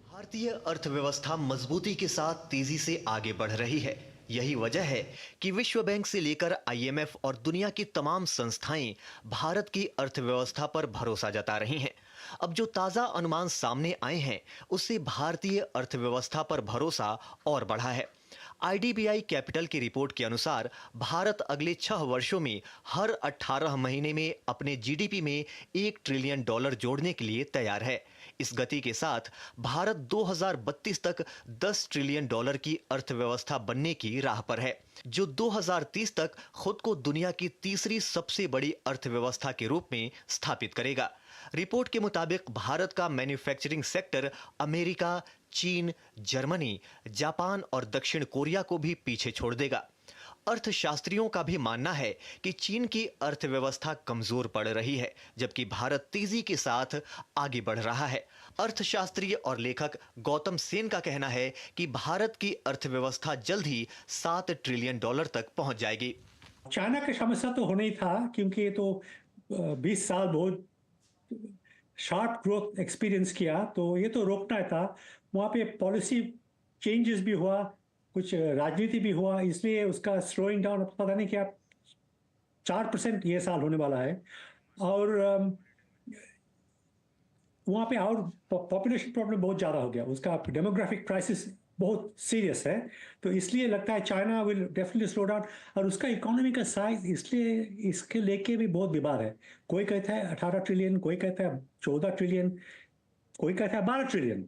भारतीय अर्थव्यवस्था मजबूती के साथ तेजी से आगे बढ़ रही है। यही वजह है कि विश्व बैंक से लेकर आईएमएफ और दुनिया की तमाम संस्थाएं भारत की अर्थव्यवस्था पर भरोसा जता रही हैं। अब जो ताजा अनुमान सामने आए हैं, उससे भारतीय अर्थव्यवस्था पर भरोसा और बढ़ा है। आईडीबीआई कैपिटल की रिपोर्ट के अनुसार भारत अगले 6 वर्षों में हर 18 महीने में अपने जीडीपी में $1 ट्रिलियन जोड़ने के लिए तैयार है। इस गति के साथ भारत 2032 तक $10 ट्रिलियन की अर्थव्यवस्था बनने की राह पर है, जो 2030 तक खुद को दुनिया की तीसरी सबसे बड़ी अर्थव्यवस्था के रूप में स्थापित करेगा। रिपोर्ट के मुताबिक भारत का मैन्युफैक्चरिंग सेक्टर अमेरिका, चीन, जर्मनी, जापान और दक्षिण कोरिया को भी पीछे छोड़ देगा। अर्थशास्त्रियों का भी मानना है कि चीन की अर्थव्यवस्था कमजोर पड़ रही है, जबकि भारत तेजी के साथ आगे बढ़ रहा है। अर्थशास्त्री और लेखक गौतम सेन का कहना है कि भारत की अर्थव्यवस्था जल्द ही $7 ट्रिलियन तक पहुंच जाएगी। चाइना की समस्या तो होना ही था, क्योंकि ये तो 20 साल बहुत शार्प ग्रोथ एक्सपीरियंस किया, तो ये तो रोकना था। वहाँ पे पॉलिसी चेंजेस भी हुआ, कुछ राजनीति भी हुआ, इसलिए उसका स्लोइंग डाउन पता नहीं क्या 4% ये साल होने वाला है। और वहाँ पे और पॉपुलेशन प्रॉब्लम बहुत ज़्यादा हो गया, उसका डेमोग्राफिक क्राइसिस बहुत सीरियस है, तो इसलिए लगता है China will definitely slow down. और उसका इकोनॉमी का साइज इसलिए इसके लेके भी बहुत विवाद है। कोई कहता है 18 ट्रिलियन, कोई कहता है 14 ट्रिलियन, कोई कहता है 12 ट्रिलियन।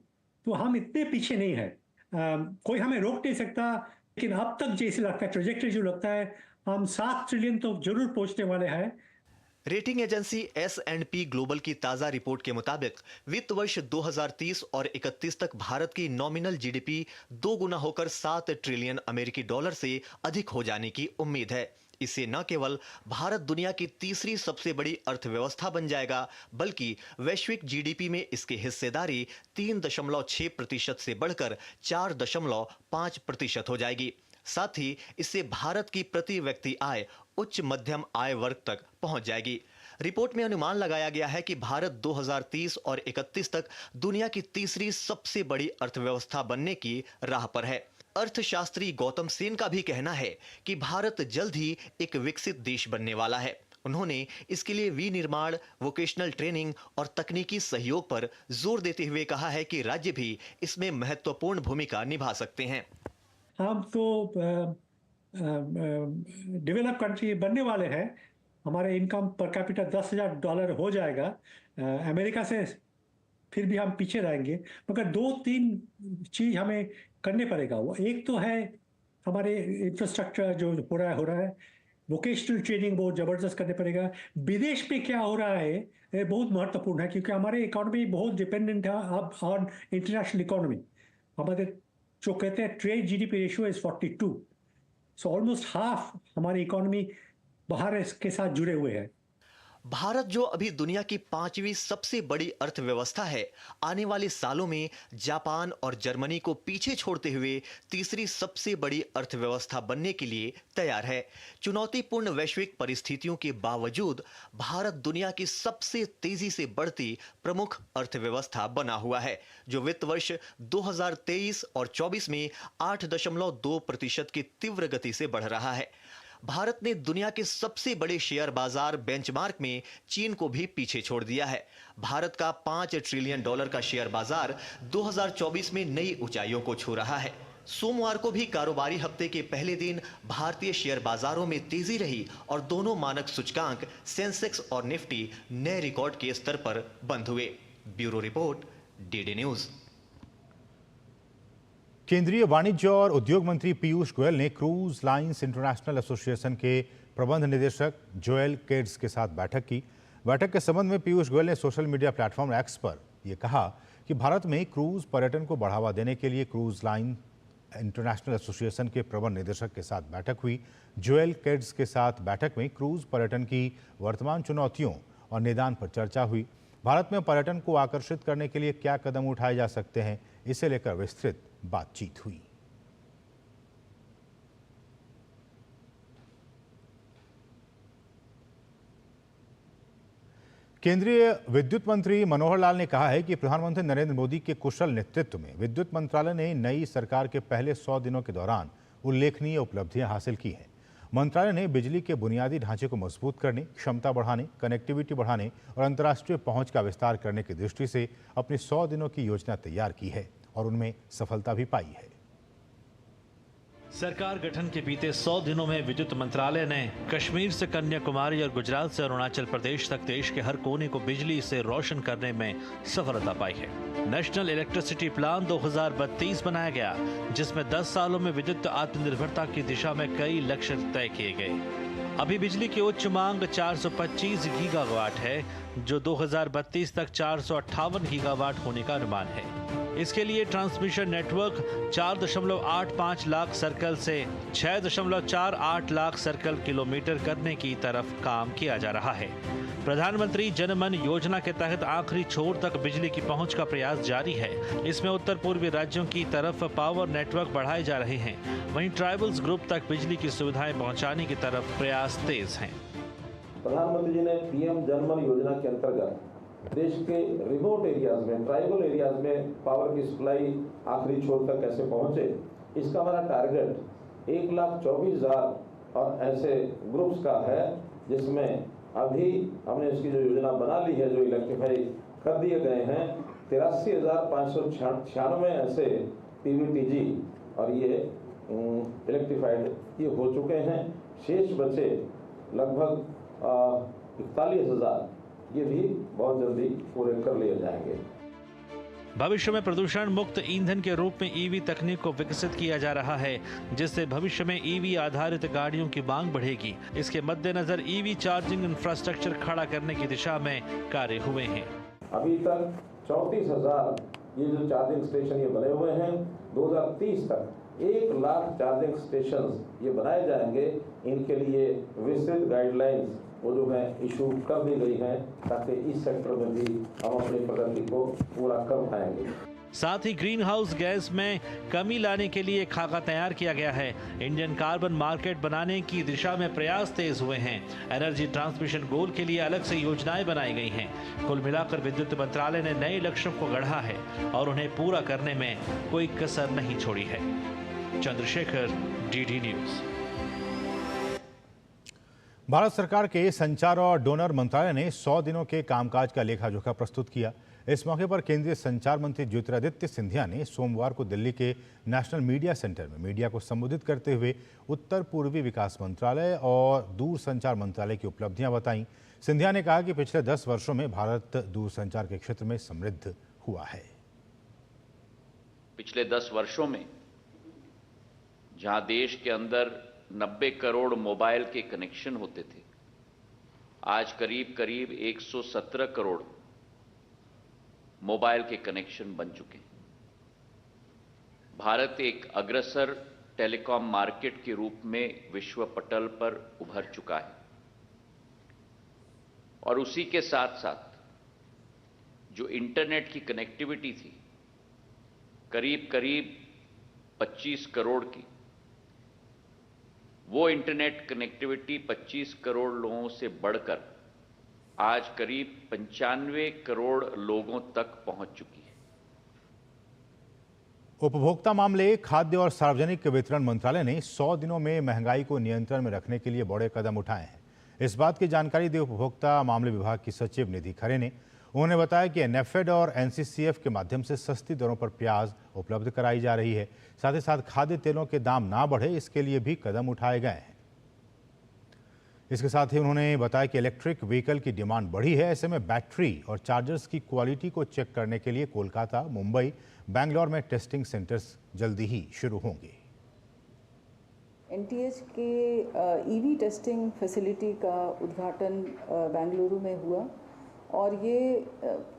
तो हम इतने पीछे नहीं है, कोई हमें रोक नहीं सकता। लेकिन अब तक जैसे लगता है ट्रेजेक्टरी जो लगता है हम 7 ट्रिलियन तो जरूर पहुंचने वाले हैं। रेटिंग एजेंसी S&P ग्लोबल की ताजा रिपोर्ट के मुताबिक वित्त वर्ष 2030 और 31 तक भारत की नॉमिनल जीडीपी 2 गुना होकर 7 ट्रिलियन अमेरिकी डॉलर से अधिक हो जाने की उम्मीद है। इससे न केवल भारत दुनिया की तीसरी सबसे बड़ी अर्थव्यवस्था बन जाएगा, बल्कि वैश्विक जीडीपी में इसकी हिस्सेदारी 3.6% से बढ़कर 4.5% हो जाएगी। साथ ही इससे भारत की प्रति व्यक्ति आय उच्च मध्यम आय वर्ग तक पहुंच जाएगी। रिपोर्ट में अनुमान लगाया गया है कि भारत 2030 और 31 तक दुनिया की तीसरी सबसे बड़ी अर्थव्यवस्था बनने की राह पर है। अर्थशास्त्री गौतम सेन का भी कहना है कि भारत जल्द ही एक विकसित देश बनने वाला है। उन्होंने इसके लिए विनिर्माण, वोकेशनल ट्रेनिंग और तकनीकी सहयोग पर जोर देते हुए कहा है कि राज्य भी इसमें महत्वपूर्ण भूमिका निभा सकते हैं। हम तो डेवलप कंट्री बनने वाले हैं। हमारे इनकम पर कैपिटा $10,000 हो जाएगा। अमेरिका से फिर भी हम पीछे रहेंगे, मगर 2-3 चीज़ हमें करने पड़ेगा। वो एक तो है हमारे इंफ्रास्ट्रक्चर जो हो रहा है, वोकेशनल ट्रेनिंग बहुत ज़बरदस्त करने पड़ेगा। विदेश में क्या हो रहा है ये बहुत महत्वपूर्ण है, क्योंकि हमारे इकोनॉमी बहुत डिपेंडेंट है अब ऑन इंटरनेशनल इकोनॉमी। हमारे जो कहते हैं trade GDP ratio is 42, so almost half हमारी इकोनॉमी बाहर के साथ जुड़े हुए हैं। भारत जो अभी दुनिया की 5वीं सबसे बड़ी अर्थव्यवस्था है, आने वाले सालों में जापान और जर्मनी को पीछे छोड़ते हुए तीसरी सबसे बड़ी अर्थव्यवस्था बनने के लिए तैयार है। चुनौतीपूर्ण वैश्विक परिस्थितियों के बावजूद भारत दुनिया की सबसे तेजी से बढ़ती प्रमुख अर्थव्यवस्था बना हुआ है, जो वित्त वर्ष 2023 और 24 में 8.2% की तीव्र गति से बढ़ रहा है। भारत ने दुनिया के सबसे बड़े शेयर बाजार बेंचमार्क में चीन को भी पीछे छोड़ दिया है। भारत का $5 ट्रिलियन का शेयर बाजार 2024 में नई ऊंचाइयों को छू रहा है। सोमवार को भी कारोबारी हफ्ते के पहले दिन भारतीय शेयर बाजारों में तेजी रही और दोनों मानक सूचकांक सेंसेक्स और निफ्टी नए रिकॉर्ड के स्तर पर बंद हुए। Bureau report, DD news. केंद्रीय वाणिज्य और उद्योग मंत्री पीयूष गोयल ने क्रूज लाइंस इंटरनेशनल एसोसिएशन के प्रबंध निदेशक जोएल केड्स के साथ बैठक की। बैठक के संबंध में पीयूष गोयल ने सोशल मीडिया प्लेटफॉर्म एक्स पर यह कहा कि भारत में क्रूज पर्यटन को बढ़ावा देने के लिए क्रूज लाइन इंटरनेशनल एसोसिएशन के प्रबंध निदेशक के साथ बैठक हुई। जोएल केड्स के साथ बैठक में क्रूज पर्यटन की वर्तमान चुनौतियों और निदान पर चर्चा हुई। भारत में पर्यटन को आकर्षित करने के लिए क्या कदम उठाए जा सकते हैं, इसे लेकर विस्तृत बातचीत हुई। केंद्रीय विद्युत मंत्री मनोहर लाल ने कहा है कि प्रधानमंत्री नरेंद्र मोदी के कुशल नेतृत्व में विद्युत मंत्रालय ने नई सरकार के पहले 100 दिनों के दौरान उल्लेखनीय उपलब्धियां हासिल की हैं। मंत्रालय ने बिजली के बुनियादी ढांचे को मजबूत करने, क्षमता बढ़ाने, कनेक्टिविटी बढ़ाने और अंतर्राष्ट्रीय पहुंच का विस्तार करने की दृष्टि से अपनी 100 दिनों की योजना तैयार की है और उनमें सफलता भी पाई है। सरकार गठन के बीते 100 दिनों में विद्युत मंत्रालय ने कश्मीर से कन्याकुमारी और गुजरात से अरुणाचल प्रदेश तक देश के हर कोने को बिजली से रोशन करने में सफलता पाई है। नेशनल इलेक्ट्रिसिटी प्लान 2032 बनाया गया, जिसमें 10 सालों में विद्युत आत्मनिर्भरता की दिशा में कई लक्ष्य तय किए गए। अभी बिजली की उच्च मांग 425 गीगावाट है, जो 2032 तक 458 गीगावाट होने का अनुमान है। इसके लिए ट्रांसमिशन नेटवर्क 4.85 लाख सर्कल से 6.48 लाख सर्कल किलोमीटर करने की तरफ काम किया जा रहा है। प्रधानमंत्री जनमन योजना के तहत आखिरी छोर तक बिजली की पहुंच का प्रयास जारी है। इसमें उत्तर पूर्वी राज्यों की तरफ पावर नेटवर्क बढ़ाए जा रहे हैं, वहीं ट्राइबल्स ग्रुप तक बिजली की सुविधाएं पहुंचाने की तरफ प्रयास तेज हैं। प्रधानमंत्री जी ने पीएम जनमन योजना के अंतर्गत देश के रिमोट एरियाज में, ट्राइबल एरियाज में पावर की सप्लाई आखिरी छोर तक कैसे पहुंचे, इसका हमारा टारगेट 1,24,000 और ऐसे ग्रुप्स का है, जिसमें अभी हमने इसकी जो योजना बना ली है, जो इलेक्ट्रीफाई कर दिए गए हैं 83,596 ऐसे पीवीटीजी और ये इलेक्ट्रीफाइड ये हो चुके हैं। शेष बचे लगभग 41,000, ये भी बहुत जल्दी पूरे कर लिए जाएंगे। भविष्य में प्रदूषण मुक्त ईंधन के रूप में ईवी तकनीक को विकसित किया जा रहा है, जिससे भविष्य में ईवी आधारित गाड़ियों की मांग बढ़ेगी। इसके मद्देनजर ईवी चार्जिंग इंफ्रास्ट्रक्चर खड़ा करने की दिशा में कार्य हुए हैं। अभी तक 34,000 ये जो चार्जिंग स्टेशन ये बने हुए हैं। 2030 तक 1 लाख चार्जिंग स्टेशन ये बनाए जाएंगे। इनके लिए विस्तृत गाइडलाइंस वो जो है इशू कर दी गई है, ताकि इस सेक्टर में भी हम अपनी प्रगति को पूरा कर पाएंगे। साथ ही ग्रीन हाउस गैस में कमी लाने के लिए खाका तैयार किया गया है। इंडियन कार्बन मार्केट बनाने की दिशा में प्रयास तेज हुए हैं। एनर्जी ट्रांसमिशन गोल के लिए अलग से योजनाएं बनाई गई हैं। कुल मिलाकर विद्युत मंत्रालय ने नए लक्ष्यों को गढ़ा है और उन्हें पूरा करने में कोई कसर नहीं छोड़ी है। Chandrashekhar, DD news. भारत सरकार के संचार और डोनर मंत्रालय ने 100 दिनों के कामकाज का लेखा जोखा प्रस्तुत किया। इस मौके पर केंद्रीय संचार मंत्री ज्योतिरादित्य सिंधिया ने सोमवार को दिल्ली के नेशनल मीडिया सेंटर में मीडिया को संबोधित करते हुए उत्तर पूर्वी विकास मंत्रालय और दूरसंचार मंत्रालय की उपलब्धियां बताईं। सिंधिया ने कहा कि पिछले 10 वर्षों में भारत दूरसंचार के क्षेत्र में समृद्ध हुआ है। पिछले 10 वर्षों में जहां देश के अंदर 90 करोड़ मोबाइल के कनेक्शन होते थे, आज करीब करीब 117 करोड़ मोबाइल के कनेक्शन बन चुके हैं। भारत एक अग्रसर टेलीकॉम मार्केट के रूप में विश्व पटल पर उभर चुका है और उसी के साथ साथ जो इंटरनेट की कनेक्टिविटी थी, करीब करीब 25 करोड़ की, वो इंटरनेट कनेक्टिविटी 25 करोड़ लोगों से बढ़कर आज करीब 95 करोड़ लोगों तक पहुंच चुकी है। उपभोक्ता मामले, खाद्य और सार्वजनिक वितरण मंत्रालय ने 100 दिनों में महंगाई को नियंत्रण में रखने के लिए बड़े कदम उठाए हैं। इस बात की जानकारी दी उपभोक्ता मामले विभाग की सचिव निधि खरे ने। उन्होंने बताया कि नेफेड और एनसीसीएफ के माध्यम से सस्ती दरों पर प्याज उपलब्ध कराई जा रही है। साथ ही साथ खाद्य तेलों के दाम ना बढ़े, इसके लिए भी कदम उठाए गए हैं। इसके साथ ही उन्होंने बताया कि इलेक्ट्रिक व्हीकल की डिमांड बढ़ी है। ऐसे में बैटरी और चार्जर्स की क्वालिटी को चेक करने के लिए कोलकाता, मुंबई, बेंगलोर में टेस्टिंग सेंटर्स जल्दी ही शुरू होंगे। एनटीएच के ईवी टेस्टिंग फैसिलिटी का उद्घाटन बेंगलुरु में हुआ और ये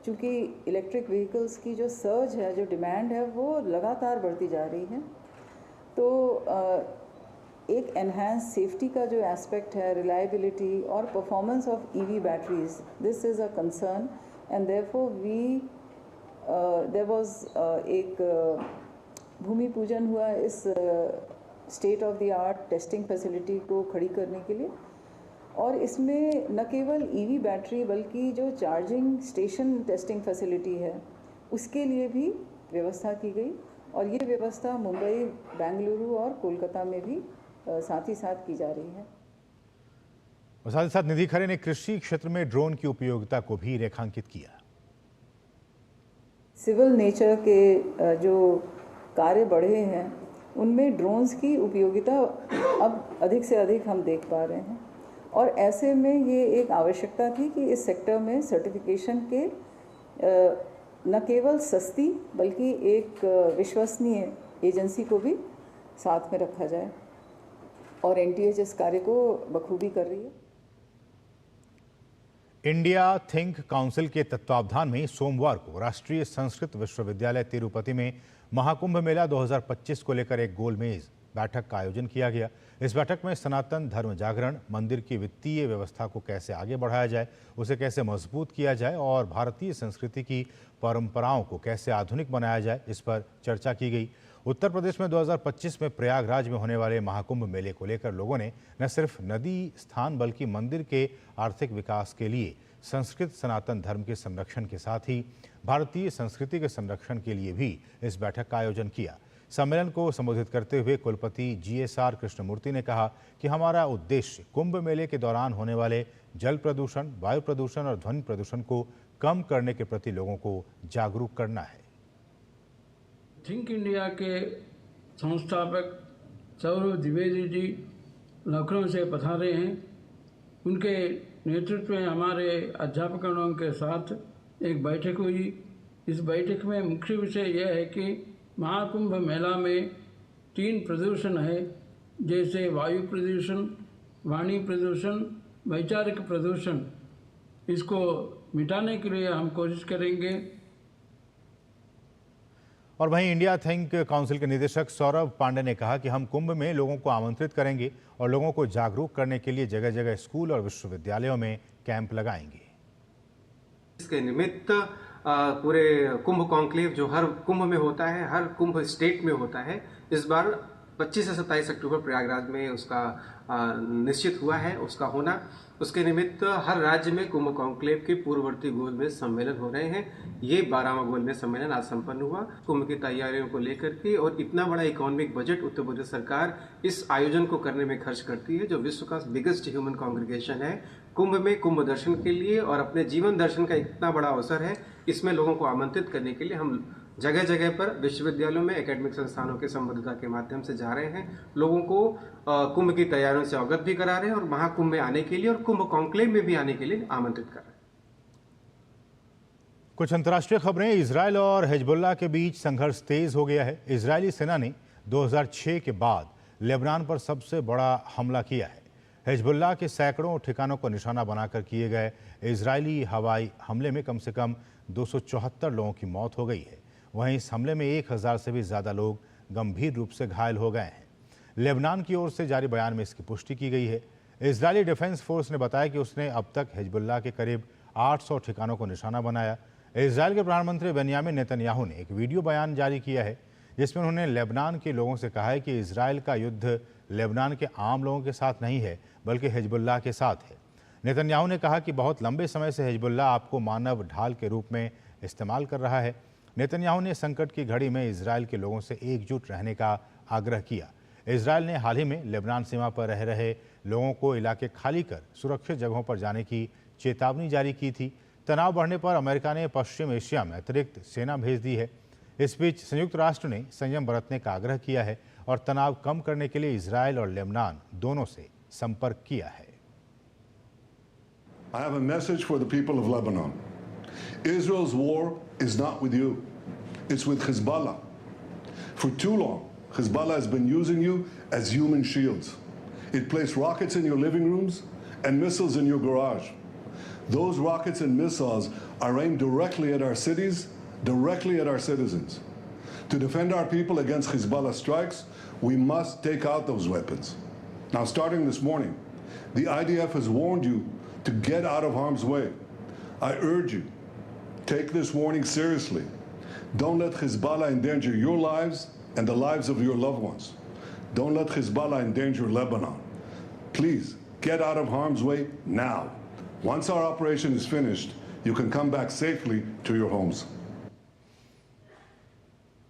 चूँकि इलेक्ट्रिक व्हीकल्स की जो सर्ज है, जो डिमांड है, वो लगातार बढ़ती जा रही है, तो एक एनहांस सेफ्टी का जो एस्पेक्ट है, रिलायबिलिटी और performance of EV batteries, this is a concern and therefore we there was एक भूमि पूजन हुआ इस state of the art testing facility को खड़ी करने के लिए। और इसमें न केवल ईवी बैटरी बल्कि जो चार्जिंग स्टेशन टेस्टिंग फैसिलिटी है उसके लिए भी व्यवस्था की गई और ये व्यवस्था मुंबई, बेंगलुरु और कोलकाता में भी साथ ही साथ की जा रही है। और साथ ही साथ निधि खरे ने कृषि क्षेत्र में ड्रोन की उपयोगिता को भी रेखांकित किया। सिविल नेचर के जो कार्य बढ़े हैं उनमें ड्रोन्स की उपयोगिता अब अधिक से अधिक हम देख पा रहे हैं और ऐसे में ये एक आवश्यकता थी कि इस सेक्टर में सर्टिफिकेशन के न केवल सस्ती बल्कि एक विश्वसनीय एजेंसी को भी साथ में रखा जाए और एनटीएच इस कार्य को बखूबी कर रही है। इंडिया थिंक काउंसिल के तत्वावधान में सोमवार को राष्ट्रीय संस्कृत विश्वविद्यालय तिरुपति में महाकुंभ मेला 2025 को लेकर एक गोलमेज बैठक का आयोजन किया गया। इस बैठक में सनातन धर्म जागरण, मंदिर की वित्तीय व्यवस्था को कैसे आगे बढ़ाया जाए, उसे कैसे मजबूत किया जाए और भारतीय संस्कृति की परंपराओं को कैसे आधुनिक बनाया जाए, इस पर चर्चा की गई। उत्तर प्रदेश में 2025 में प्रयागराज में होने वाले महाकुंभ मेले को लेकर लोगों ने न सिर्फ नदी स्थान बल्कि मंदिर के आर्थिक विकास के लिए संस्कृत सनातन धर्म के संरक्षण के साथ ही भारतीय संस्कृति के संरक्षण के लिए भी इस बैठक का आयोजन किया। सम्मेलन को संबोधित करते हुए कुलपति GSR कृष्णमूर्ति ने कहा कि हमारा उद्देश्य कुंभ मेले के दौरान होने वाले जल प्रदूषण, वायु प्रदूषण और ध्वनि प्रदूषण को कम करने के प्रति लोगों को जागरूक करना है। थिंक इंडिया के संस्थापक सौरभ द्विवेदी जी लखनऊ से पधारे हैं। उनके नेतृत्व में हमारे अध्यापकों के साथ एक बैठक हुई। इस बैठक में मुख्य विषय यह है कि महाकुंभ मेला में 3 प्रदूषण है, जैसे वायु प्रदूषण, वाणी प्रदूषण, वैचारिक प्रदूषण। इसको मिटाने के लिए हम कोशिश करेंगे। और वहीं इंडिया थिंक काउंसिल के निदेशक सौरभ पांडे ने कहा कि हम कुंभ में लोगों को आमंत्रित करेंगे और लोगों को जागरूक करने के लिए जगह जगह स्कूल और विश्वविद्यालयों में कैंप लगाएंगे। इसके निमित्त पूरे कुंभ कॉन्क्लेव जो हर कुंभ में होता है, हर कुंभ स्टेट में होता है, इस बार 25 से 27 अक्टूबर प्रयागराज में उसका निश्चित हुआ है उसका होना। उसके निमित्त हर राज्य में कुंभ कॉन्क्लेव के पूर्ववर्ती गोलमेज सम्मेलन हो रहे हैं। ये 12वां गोलमेज सम्मेलन आज संपन्न हुआ। कुंभ की तैयारियों को लेकर के और इतना बड़ा इकोनॉमिक बजट उत्तर प्रदेश सरकार इस आयोजन को करने में खर्च करती है, जो विश्व का बिगेस्ट ह्यूमन कॉन्ग्रीगेशन है। कुंभ में कुंभ दर्शन के लिए और अपने जीवन दर्शन का इतना बड़ा अवसर है, इसमें लोगों को आमंत्रित करने के लिए हम जगह जगह पर विश्वविद्यालयों में एकेडमिक संस्थानों के संबद्धता के माध्यम से जा रहे हैं। लोगों को कुंभ की तैयारियों से अवगत भी करा रहे हैं और महाकुंभ में आने के लिए और कुंभ कॉन्क्लेव में भी आने के लिए आमंत्रित कर रहे हैं। कुछ अंतर्राष्ट्रीय खबरें। इजरायल और हिजबुल्लाह के बीच संघर्ष तेज हो गया है। इजरायली सेना ने 2006 के बाद लेबनान पर सबसे बड़ा हमला किया है। हिजबुल्लाह के सैकड़ों ठिकानों को निशाना बनाकर किए गए इजरायली हवाई हमले में कम से कम 274 लोगों की मौत हो गई है। वहीं इस हमले में 1000 से भी ज़्यादा लोग गंभीर रूप से घायल हो गए हैं। लेबनान की ओर से जारी बयान में इसकी पुष्टि की गई है। इजरायली डिफेंस फोर्स ने बताया कि उसने अब तक हिजबुल्लाह के करीब 800 ठिकानों को निशाना बनाया। इजरायल के प्रधानमंत्री बेंयामिन नेतन्याहू ने एक वीडियो बयान जारी किया है, जिसमें उन्होंने लेबनान के लोगों से कहा है कि इजरायल का युद्ध लेबनान के आम लोगों के साथ नहीं है, बल्कि हिजबुल्लाह के साथ है। नेतन्याहू ने कहा कि बहुत लंबे समय से हिजबुल्लाह आपको मानव ढाल के रूप में इस्तेमाल कर रहा है। नेतन्याहू ने संकट की घड़ी में इजरायल के लोगों से एकजुट रहने का आग्रह किया। इजरायल ने हाल ही में लेबनान सीमा पर रह रहे लोगों को इलाके खाली कर सुरक्षित जगहों पर जाने की चेतावनी जारी की थी। तनाव बढ़ने पर अमेरिका ने पश्चिम एशिया में अतिरिक्त सेना भेज दी है। इस बीच संयुक्त राष्ट्र ने संयम बरतने का आग्रह किया है और तनाव कम करने के लिए इजरायल और लेबनान दोनों से संपर्क किया है। I have a message for the people of Lebanon. Israel's war is not with you. It's with Hezbollah. For too long, Hezbollah has been using you as human shields. It placed rockets in your living rooms and missiles in your garage. Those rockets and missiles are aimed directly at our cities, directly at our citizens. To defend our people against Hezbollah strikes, we must take out those weapons. Now, starting this morning, the IDF has warned you to get out of harm's way. I urge you, take this warning seriously. Don't let Hezbollah endanger your lives and the lives of your loved ones. Don't let Hezbollah endanger Lebanon. Please, get out of harm's way now. Once our operation is finished, you can come back safely to your homes.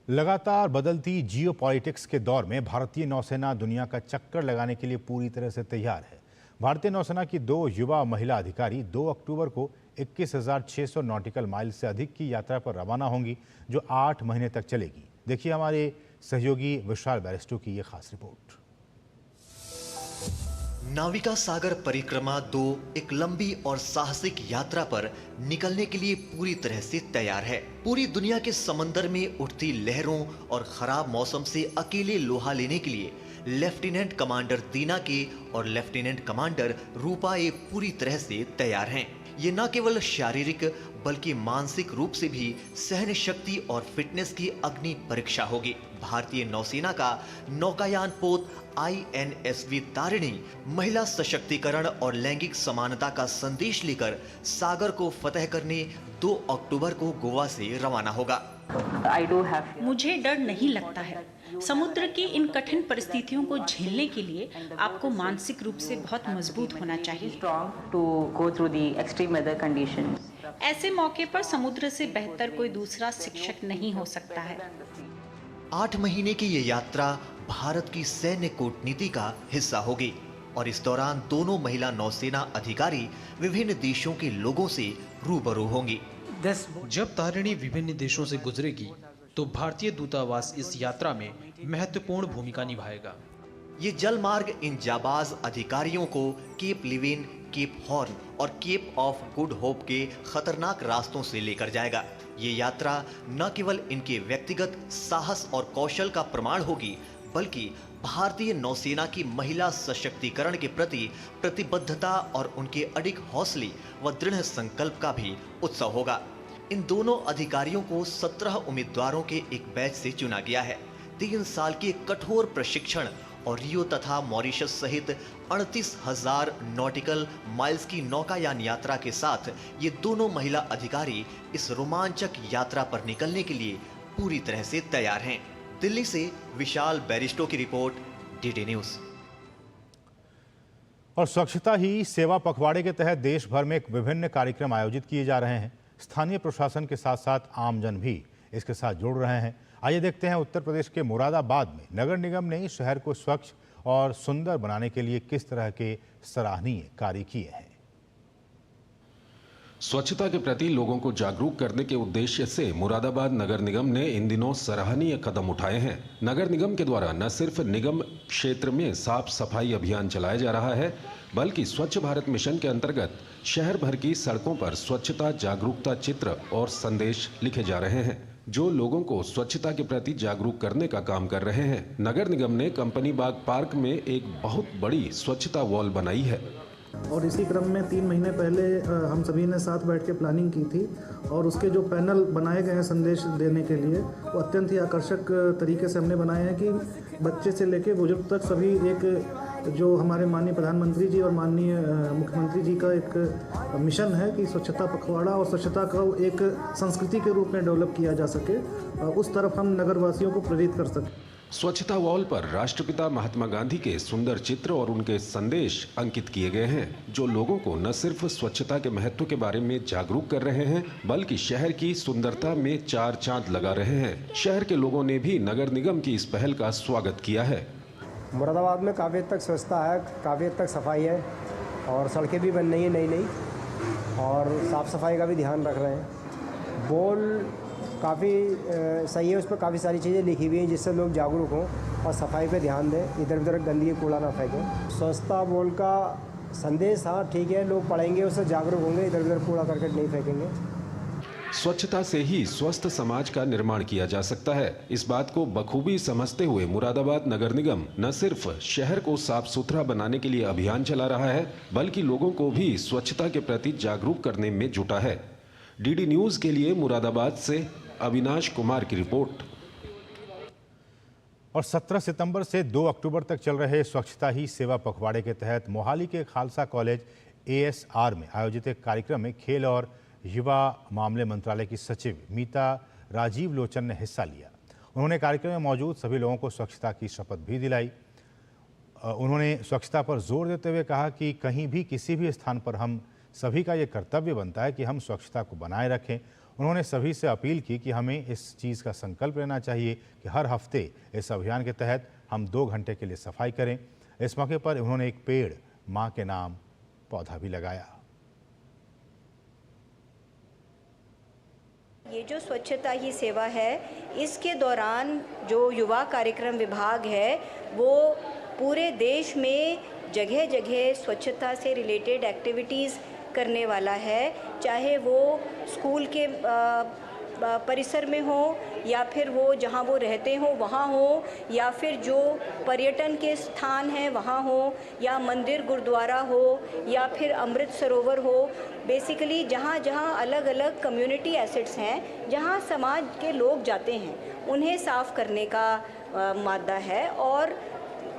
लगातार बदलती geopolitics के दौर में भारतीय नौसेना दुनिया का चक्कर लगाने के लिए पूरी तरह से तैयार है। भारतीय नौसेना की 2 युवा महिला अधिकारी 2 अक्टूबर को 21,600 नॉटिकल माइल से अधिक की यात्रा पर रवाना होंगी, जो 8 महीने तक चलेगी। देखिए हमारे सहयोगी विशाल बैरिस्टो की ये खास रिपोर्ट। नाविका सागर परिक्रमा 2 एक लंबी और साहसिक यात्रा पर निकलने के लिए पूरी तरह से तैयार है। पूरी दुनिया के समंदर में उठती लहरों और खराब मौसम से अकेले लोहा लेने के लिए लेफ्टिनेंट कमांडर दीना के और लेफ्टिनेंट कमांडर रूपा ए पूरी तरह से तैयार हैं। ये न केवल शारीरिक बल्कि मानसिक रूप से भी सहन शक्ति और फिटनेस की अग्नि परीक्षा होगी। भारतीय नौसेना का नौकायान पोत INSV तारिणी महिला सशक्तिकरण और लैंगिक समानता का संदेश लेकर सागर को फतह करने 2 अक्टूबर को गोवा से रवाना होगा। मुझे डर नहीं लगता है। समुद्र की इन कठिन परिस्थितियों को झेलने के लिए आपको मानसिक रूप से बहुत मजबूत होना चाहिए। ऐसे मौके पर समुद्र से बेहतर कोई दूसरा शिक्षक नहीं हो सकता है। 8 महीने की ये यात्रा भारत की सैन्य कूटनीति का हिस्सा होगी और इस दौरान दोनों महिला नौसेना अधिकारी विभिन्न देशों के लोगों से रूबरू होंगी। जब तारिणी विभिन्न देशों से गुजरेगी तो भारतीय दूतावास इस यात्रा में महत्वपूर्ण भूमिका निभाएगा। ये जल मार्ग इन जाबाज अधिकारियों को केप लिविन, केप हॉर्न और केप ऑफ गुड होप के खतरनाक रास्तों से लेकर जाएगा। ये यात्रा न केवल इनके व्यक्तिगत साहस और कौशल का प्रमाण होगी, बल्कि भारतीय नौसेना की महिला सशक्तिकरण के प्रति प्रतिबद्धता और उनके अडिग हौसले व दृढ़ संकल्प का भी उत्सव होगा। इन दोनों अधिकारियों को 17 उम्मीदवारों के एक बैच से चुना गया है। 3 साल के कठोर प्रशिक्षण और रियो तथा मॉरिशस सहित 38,000 नॉटिकल माइल्स की नौकायान यात्रा के साथ ये दोनों महिला अधिकारी इस रोमांचक यात्रा पर निकलने के लिए पूरी तरह से तैयार हैं। दिल्ली से विशाल बैरिस्टो की रिपोर्ट, डीडी न्यूज। और स्वच्छता ही सेवा पखवाड़े के तहत देश भर में विभिन्न कार्यक्रम आयोजित किए जा रहे हैं। स्थानीय प्रशासन के साथ साथ आमजन भी इसके साथ जुड़ रहे हैं। आइए देखते हैं उत्तर प्रदेश के मुरादाबाद में नगर निगम ने शहर को स्वच्छ और सुंदर बनाने के लिए किस तरह के सराहनीय कार्य किए हैं। स्वच्छता के प्रति लोगों को जागरूक करने के उद्देश्य से मुरादाबाद नगर निगम ने इन दिनों सराहनीय कदम उठाए हैं। नगर निगम के द्वारा न सिर्फ निगम क्षेत्र में साफ सफाई अभियान चलाया जा रहा है, बल्कि स्वच्छ भारत मिशन के अंतर्गत शहर भर की सड़कों पर स्वच्छता जागरूकता चित्र और संदेश लिखे जा रहे हैं, जो लोगों को स्वच्छता के प्रति जागरूक करने का काम कर रहे हैं। नगर निगम ने कंपनी बाग पार्क में एक बहुत बड़ी स्वच्छता वॉल बनाई है और इसी क्रम में 3 महीने पहले हम सभी ने साथ बैठ के प्लानिंग की थी और उसके जो पैनल बनाए गए हैं संदेश देने के लिए, वो अत्यंत ही आकर्षक तरीके से हमने बनाए हैं कि बच्चे से लेके बुजुर्ग तक सभी एक जो हमारे माननीय प्रधानमंत्री जी और माननीय मुख्यमंत्री जी का एक मिशन है कि स्वच्छता पखवाड़ा और स्वच्छता को एक संस्कृति के रूप में डेवलप किया जा सके, उस तरफ हम नगरवासियों को प्रेरित कर सकें। स्वच्छता वॉल पर राष्ट्रपिता महात्मा गांधी के सुंदर चित्र और उनके संदेश अंकित किए गए हैं, जो लोगों को न सिर्फ स्वच्छता के महत्व के बारे में जागरूक कर रहे हैं, बल्कि शहर की सुंदरता में 4 चांद लगा रहे हैं। शहर के लोगों ने भी नगर निगम की इस पहल का स्वागत किया है। मुरादाबाद में काफ़ी हद तक स्वच्छता है, काफ़ी हद तक सफाई है और सड़कें भी बन रही हैं नई और साफ़ सफाई का भी ध्यान रख रहे हैं। बोल काफ़ी सही है, उस पर काफ़ी सारी चीज़ें लिखी हुई हैं जिससे लोग जागरूक हों और सफाई पे ध्यान दें, इधर उधर गंदगी कूड़ा ना फेंकें। स्वच्छता बोल का संदेश, हाँ ठीक है, लोग पढ़ेंगे, उससे जागरूक होंगे, इधर उधर कूड़ा करकट नहीं फेंकेंगे। स्वच्छता से ही स्वस्थ समाज का निर्माण किया जा सकता है। इस बात को बखूबी समझते हुए मुरादाबाद नगर निगम न सिर्फ शहर को साफ सुथरा बनाने के लिए अभियान चला रहा है, बल्कि लोगों को भी स्वच्छता के प्रति जागरूक करने में जुटा है। डीडी न्यूज के लिए मुरादाबाद से अविनाश कुमार की रिपोर्ट। और 17 सितंबर से 2 अक्टूबर तक चल रहे स्वच्छता ही सेवा पखवाड़े के तहत मोहाली के खालसा कॉलेज ASR में आयोजित एक कार्यक्रम में खेल और युवा मामले मंत्रालय की सचिव मीता राजीव लोचन ने हिस्सा लिया। उन्होंने कार्यक्रम में मौजूद सभी लोगों को स्वच्छता की शपथ भी दिलाई। उन्होंने स्वच्छता पर जोर देते हुए कहा कि कहीं भी किसी भी स्थान पर हम सभी का ये कर्तव्य बनता है कि हम स्वच्छता को बनाए रखें। उन्होंने सभी से अपील की कि हमें इस चीज़ का संकल्प लेना चाहिए कि हर हफ्ते इस अभियान के तहत हम 2 घंटे के लिए सफाई करें। इस मौके पर उन्होंने एक पेड़ मां के नाम पौधा भी लगाया। ये जो स्वच्छता ही सेवा है, इसके दौरान जो युवा कार्यक्रम विभाग है वो पूरे देश में जगह जगह स्वच्छता से रिलेटेड एक्टिविटीज़ करने वाला है, चाहे वो स्कूल के परिसर में हो या फिर वो जहाँ वो रहते हो वहाँ हो, या फिर जो पर्यटन के स्थान हैं वहाँ हो, या मंदिर गुरुद्वारा हो, या फिर अमृत सरोवर हो। बेसिकली जहाँ जहाँ अलग अलग कम्युनिटी एसेट्स हैं, जहाँ समाज के लोग जाते हैं, उन्हें साफ़ करने का मादा है। और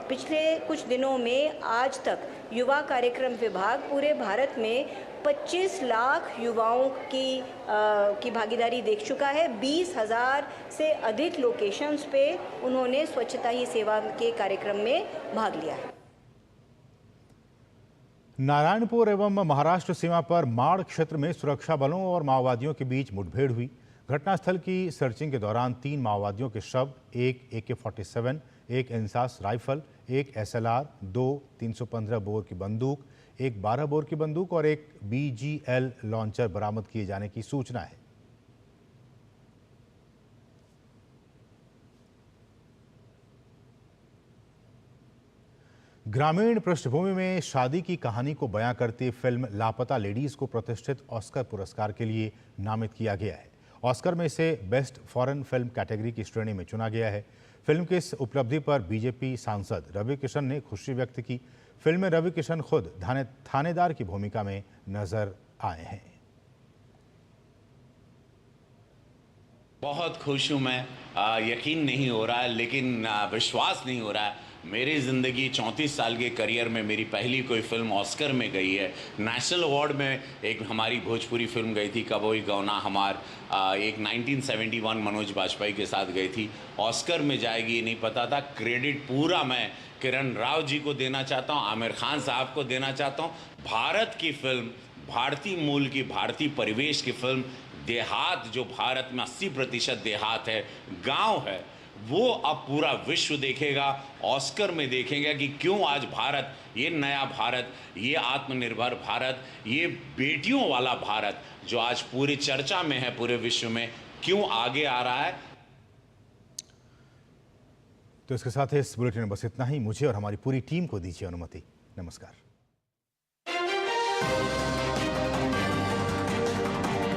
पिछले कुछ दिनों में आज तक युवा कार्यक्रम विभाग पूरे भारत में 25 लाख युवाओं की भागीदारी देख चुका है। 20,000 से अधिक लोकेशंस पे उन्होंने स्वच्छता ही सेवा के कार्यक्रम में भाग लिया है। नारायणपुर एवं महाराष्ट्र सीमा पर माड़ क्षेत्र में सुरक्षा बलों और माओवादियों के बीच मुठभेड़ हुई। घटनास्थल की सर्चिंग के दौरान 3 माओवादियों के शव, एक AK-47, एक इंसास राइफल, एक SLR, 2 315 बोर की बंदूक, एक 12 बोर की बंदूक और एक BGL लॉन्चर बरामद किए जाने की सूचना है। ग्रामीण पृष्ठभूमि में शादी की कहानी को बयां करती फिल्म लापता लेडीज को प्रतिष्ठित ऑस्कर पुरस्कार के लिए नामित किया गया है। ऑस्कर में इसे बेस्ट फॉरेन फिल्म कैटेगरी की श्रेणी में चुना गया है। फिल्म की इस उपलब्धि पर बीजेपी सांसद रवि किशन ने खुशी व्यक्त की। फिल्म में रवि किशन खुद थानेदार की भूमिका में नजर आए हैं। बहुत खुश हूँ मैं। यकीन नहीं हो रहा है, लेकिन विश्वास नहीं हो रहा है। मेरी ज़िंदगी 34 साल के करियर में मेरी पहली कोई फिल्म ऑस्कर में गई है। नेशनल अवार्ड में एक हमारी भोजपुरी फिल्म गई थी, कबोई गौना हमार, एक 1971 मनोज बाजपेयी के साथ गई थी। ऑस्कर में जाएगी ये नहीं पता था। क्रेडिट पूरा मैं किरण राव जी को देना चाहता हूँ, आमिर खान साहब को देना चाहता हूँ। भारत की फिल्म, भारतीय मूल की, भारतीय परिवेश की फिल्म, देहात जो भारत में 80% देहात है, गांव है, वो अब पूरा विश्व देखेगा, ऑस्कर में देखेगा कि क्यों आज भारत, ये नया भारत, ये आत्मनिर्भर भारत, ये बेटियों वाला भारत जो आज पूरी चर्चा में है पूरे विश्व में, क्यों आगे आ रहा है। तो इसके साथ इस बुलेटिन में बस इतना ही। मुझे और हमारी पूरी टीम को दीजिए अनुमति। नमस्कार।